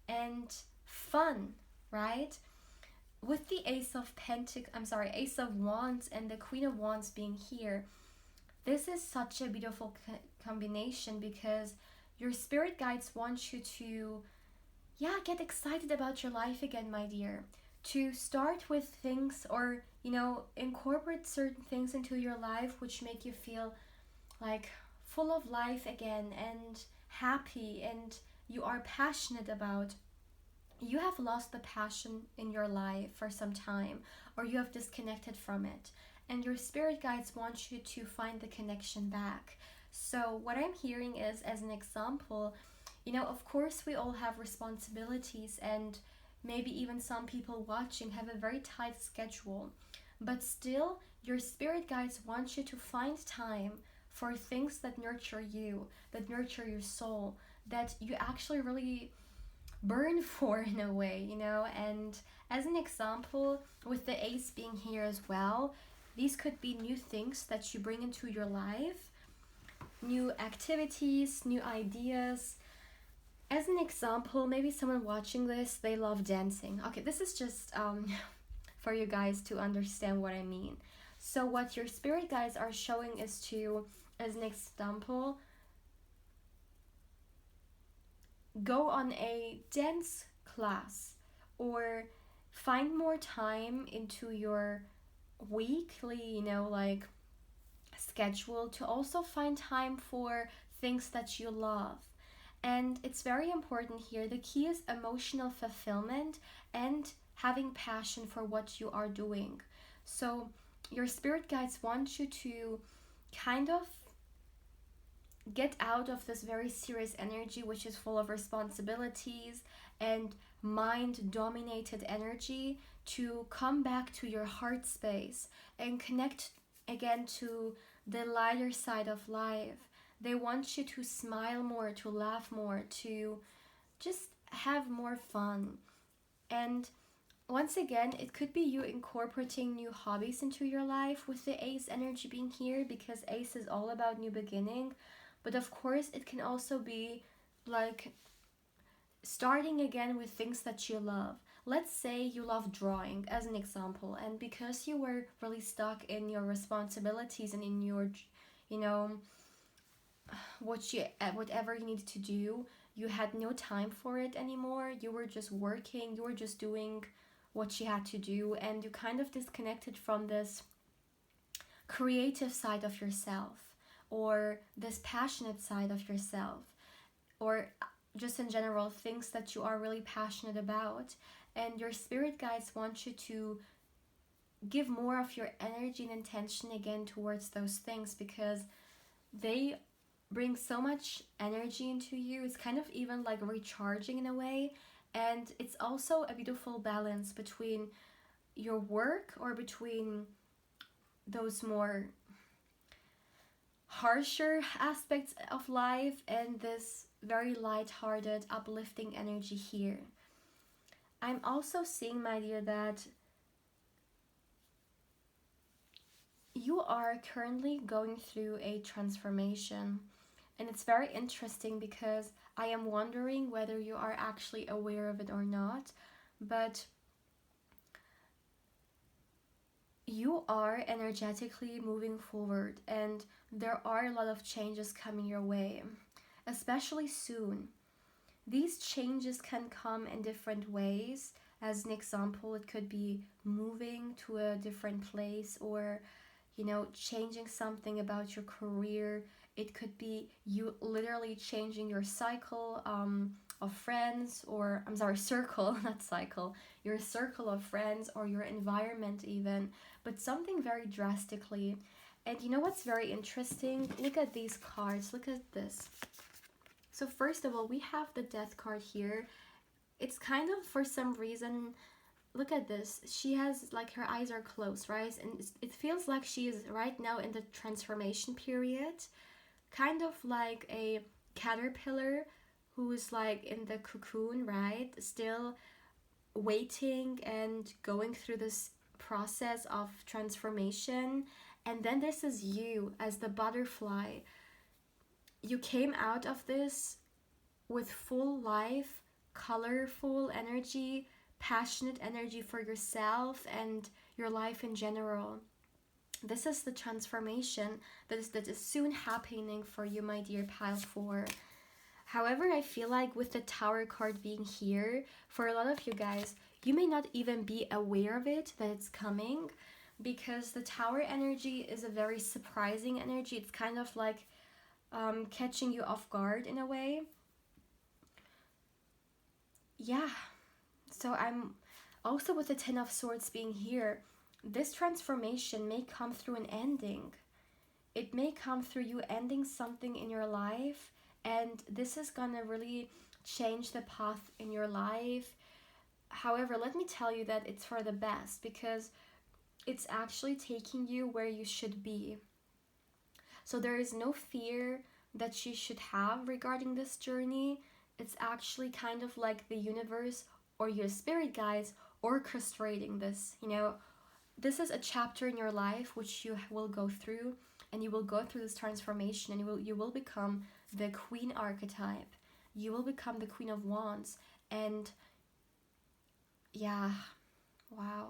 and fun, right? With the Ace of Wands and the Queen of Wands being here, this is such a beautiful combination, because your spirit guides want you to get excited about your life again, my dear. To start with things, or, you know, incorporate certain things into your life which make you feel like full of life again and happy, and you are passionate about. You have lost the passion in your life for some time, or you have disconnected from it, and your spirit guides want you to find the connection back. So what I'm hearing is, as an example, you know, of course we all have responsibilities, and maybe even some people watching have a very tight schedule, but still your spirit guides want you to find time for things that nurture you, that nurture your soul, that you actually really burn for in a way, you know. And as an example, with the ace being here as well, these could be new things that you bring into your life, new activities, new ideas. As an example, maybe someone watching this, they love dancing. Okay, this is just for you guys to understand what I mean. So what your spirit guides are showing is to, as an example, go on a dance class, or find more time into your weekly, you know, like schedule, to also find time for things that you love. And it's very important here. The key is emotional fulfillment and having passion for what you are doing. So your spirit guides want you to kind of get out of this very serious energy, which is full of responsibilities and mind dominated energy, to come back to your heart space and connect again to the lighter side of life. They want you to smile more, to laugh more, to just have more fun. And once again, it could be you incorporating new hobbies into your life with the ace energy being here, because ace is all about new beginning. But of course, it can also be like starting again with things that you love. Let's say you love drawing, as an example, and because you were really stuck in your responsibilities and in your, you know, whatever you needed to do, you had no time for it anymore. You were just working, you were just doing what you had to do, and you kind of disconnected from this creative side of yourself, or this passionate side of yourself, or just in general things that you are really passionate about. And your spirit guides want you to give more of your energy and intention again towards those things, because they bring so much energy into you. It's kind of even like recharging in a way. And it's also a beautiful balance between your work, or between those more harsher aspects of life, and this very light-hearted, uplifting energy here. I'm also seeing, my dear, that you are currently going through a transformation. And it's very interesting, because I am wondering whether you are actually aware of it or not. But you are energetically moving forward, and there are a lot of changes coming your way, especially soon. These changes can come in different ways. As an example, it could be moving to a different place, or, you know, changing something about your career. It could be you literally changing your cycle of friends, or I'm sorry, circle, not cycle, your circle of friends, or your environment even, but something very drastically. And you know what's very interesting? Look at these cards, look at this. So first of all, we have the death card here. It's kind of, for some reason, look at this. She has, like, her eyes are closed, right? And it feels like she is right now in the transformation period. Kind of like a caterpillar who is like in the cocoon, right? Still waiting and going through this process of transformation. And then this is you as the butterfly. You came out of this with full life, colorful energy, passionate energy for yourself and your life in general. This is the transformation that is soon happening for you, my dear pile 4. However, I feel like with the Tower card being here, for a lot of you guys, you may not even be aware of it, that it's coming, because the Tower energy is a very surprising energy. It's kind of like catching you off guard in a way. Yeah, so I'm also, with the Ten of Swords being here, this transformation may come through an ending. It may come through you ending something in your life, and this is gonna really change the path in your life. However, let me tell you that it's for the best, because it's actually taking you where you should be. So there is no fear that you should have regarding this journey. it's actually kind of like the universe or your spirit guides orchestrating this. You know, this is a chapter in your life which you will go through, and you will go through this transformation, and you will become the queen archetype. You will become the Queen of Wands. And yeah, wow.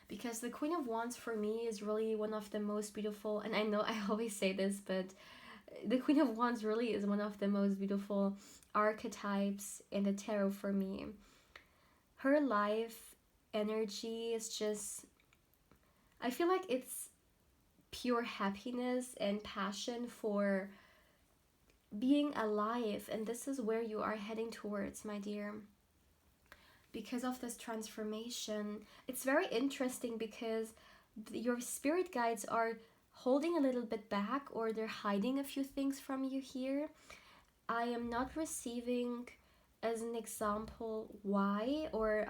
Because the Queen of Wands for me is really one of the most beautiful, and I know I always say this, but the Queen of Wands really is one of the most beautiful archetypes in the tarot for me. Her life energy is just, I feel like it's pure happiness and passion for being alive, and this is where you are heading towards, my dear. Because of this transformation, it's very interesting because your spirit guides are holding a little bit back, or they're hiding a few things from you here. I am not receiving, as an example, why, or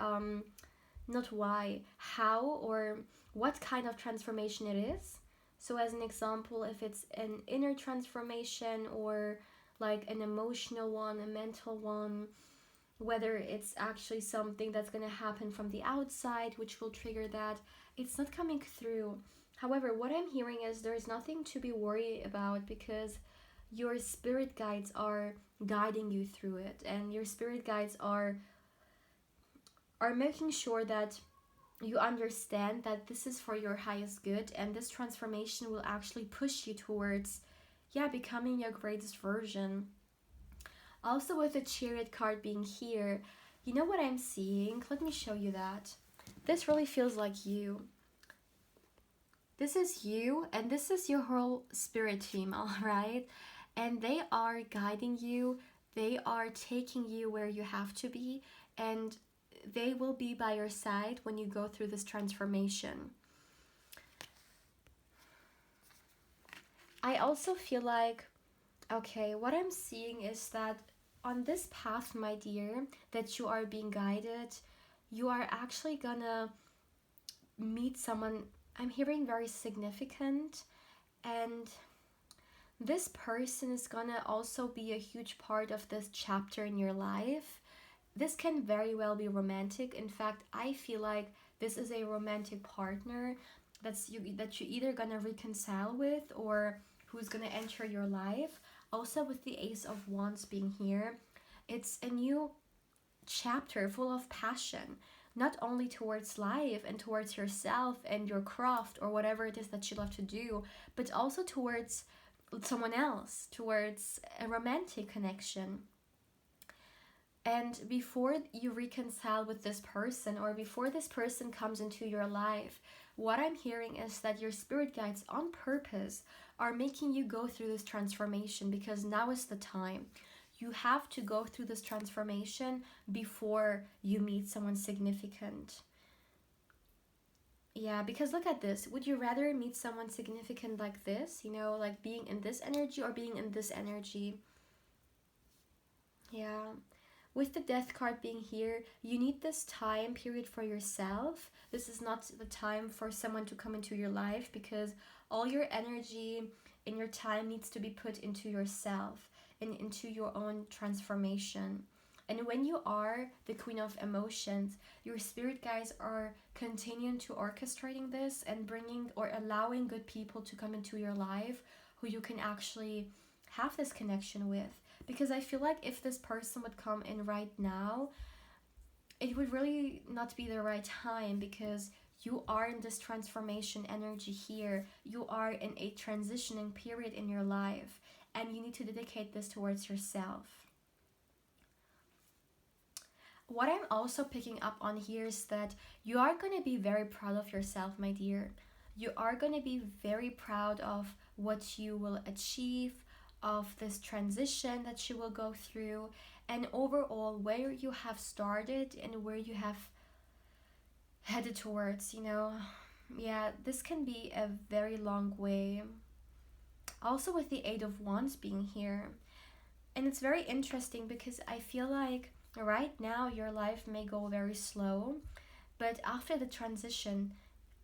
not why, how, or what kind of transformation it is. So as an example, if it's an inner transformation, or like an emotional one, a mental one, whether it's actually something that's going to happen from the outside which will trigger that, it's not coming through. However, what I'm hearing is there's nothing to be worried about, because your spirit guides are guiding you through it, and your spirit guides are making sure that you understand that this is for your highest good, and this transformation will actually push you towards, yeah, becoming your greatest version. Also, with the Chariot card being here, you know what I'm seeing? Let me show you that. This really feels like you. This is you, and this is your whole spirit team, all right? And they are guiding you. They are taking you where you have to be, and they will be by your side when you go through this transformation. I also feel like, okay, what I'm seeing is that on this path, my dear, that you are being guided, you are actually gonna meet someone, I'm hearing, very significant, and this person is gonna also be a huge part of this chapter in your life. This can very well be romantic. In fact, I feel like this is a romantic partner that you either gonna reconcile with, or who's gonna enter your life. Also, with the Ace of Wands being here, it's a new chapter full of passion, not only towards life and towards yourself and your craft or whatever it is that you love to do, but also towards someone else, towards a romantic connection. And before you reconcile with this person, or before this person comes into your life, what I'm hearing is that your spirit guides on purpose are making you go through this transformation, because now is the time. You have to go through this transformation before you meet someone significant. Yeah, because look at this. Would you rather meet someone significant like this, you know, like being in this energy, or being in this energy? Yeah. With the Death card being here, you need this time period for yourself. This is not the time for someone to come into your life, because all your energy and your time needs to be put into yourself and into your own transformation. And when you are the Queen of Emotions, your spirit guides are continuing to orchestrating this and bringing or allowing good people to come into your life who you can actually have this connection with. Because I feel like if this person would come in right now, it would really not be the right time, because you are in this transformation energy here. You are in a transitioning period in your life, and you need to dedicate this towards yourself. What I'm also picking up on here is that you are going to be very proud of yourself, my dear. You are going to be very proud of what you will achieve, of this transition that you will go through, and overall where you have started and where you have headed towards, you know. Yeah, this can be a very long way. Also, with the Eight of Wands being here, and it's very interesting because I feel like right now your life may go very slow, but after the transition,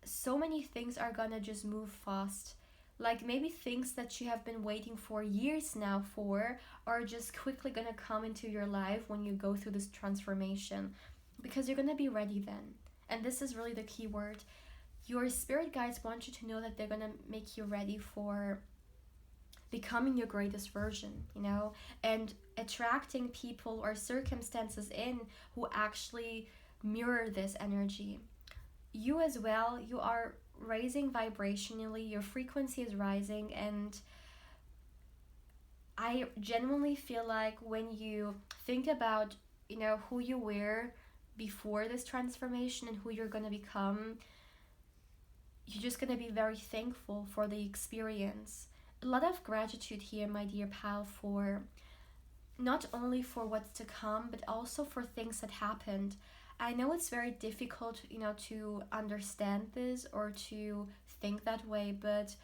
so many things are gonna just move fast. Like maybe things that you have been waiting for years now for are just quickly gonna come into your life when you go through this transformation, because you're gonna be ready then. And this is really the key word. Your spirit guides want you to know that they're gonna make you ready for becoming your greatest version, you know, and attracting people or circumstances in who actually mirror this energy. You as well, you are raising vibrationally, your frequency is rising, and I genuinely feel like when you think about, you know, who you were before this transformation and who you're going to become, you're just going to be very thankful for the experience. A lot of gratitude here, my dear pal, for not only for what's to come, but also for things that happened. I know it's very difficult, you know, to understand this or to think that way, but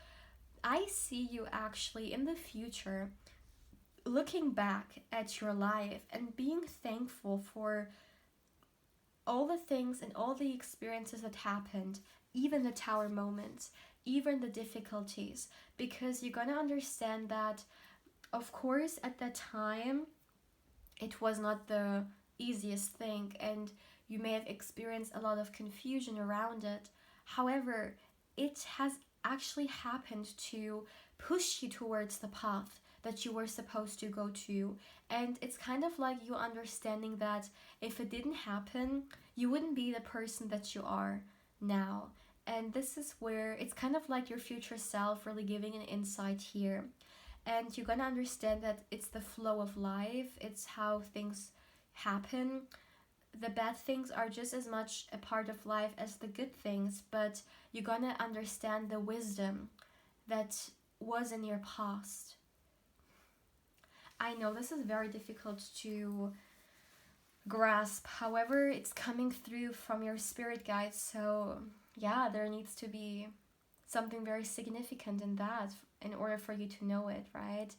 I see you actually in the future looking back at your life and being thankful for all the things and all the experiences that happened, even the tower moments, even the difficulties, because you're gonna understand that, of course, at that time, it was not the easiest thing, and you may have experienced a lot of confusion around it. However, it has actually happened to push you towards the path that you were supposed to go to. And it's kind of like you understanding that if it didn't happen, you wouldn't be the person that you are now. And this is where it's kind of like your future self really giving an insight here. And you're gonna understand that it's the flow of life, it's how things happen. The bad things are just as much a part of life as the good things, but you're gonna understand the wisdom that was in your past. I know this is very difficult to grasp, however, it's coming through from your spirit guides, so yeah, there needs to be something very significant in that in order for you to know it, right?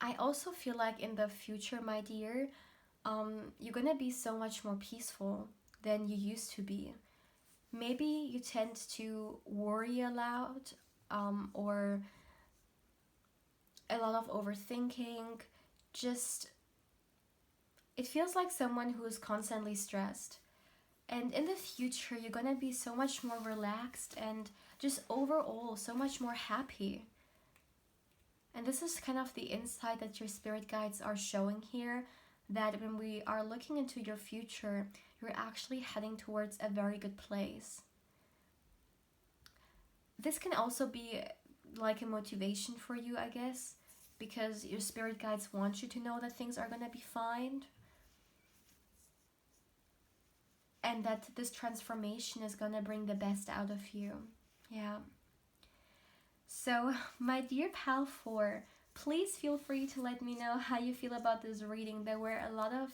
I also feel like in the future, my dear, you're gonna be so much more peaceful than you used to be. Maybe you tend to worry a lot, or a lot of overthinking. Just, it feels like someone who's constantly stressed. And in the future, you're gonna be so much more relaxed and just overall so much more happy. And this is kind of the insight that your spirit guides are showing here, that when we are looking into your future, you're actually heading towards a very good place. This can also be like a motivation for you, I guess, because your spirit guides want you to know that things are gonna be fine and that this transformation is gonna bring the best out of you. Yeah. So, my dear pal 4, please feel free to let me know how you feel about this reading. There were a lot of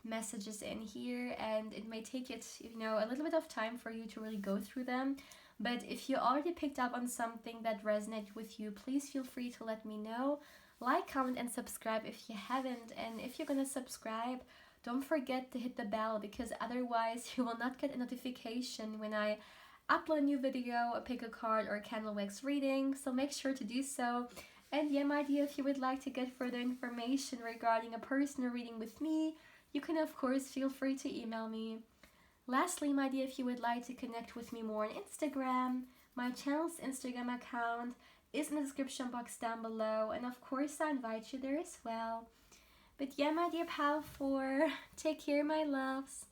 messages in here, and it may take it, you know, a little bit of time for you to really go through them. But if you already picked up on something that resonated with you, please feel free to let me know. Like, comment, and subscribe if you haven't. And if you're gonna subscribe, don't forget to hit the bell, because otherwise you will not get a notification when I upload a new video, a pick a card, or a candle wax reading. So make sure to do so. And yeah, my dear, if you would like to get further information regarding a personal reading with me, you can of course feel free to email me. Lastly, my dear, if you would like to connect with me more on Instagram, my channel's Instagram account is in the description box down below, and of course I invite you there as well. But yeah, my dear pal 4, take care, my loves.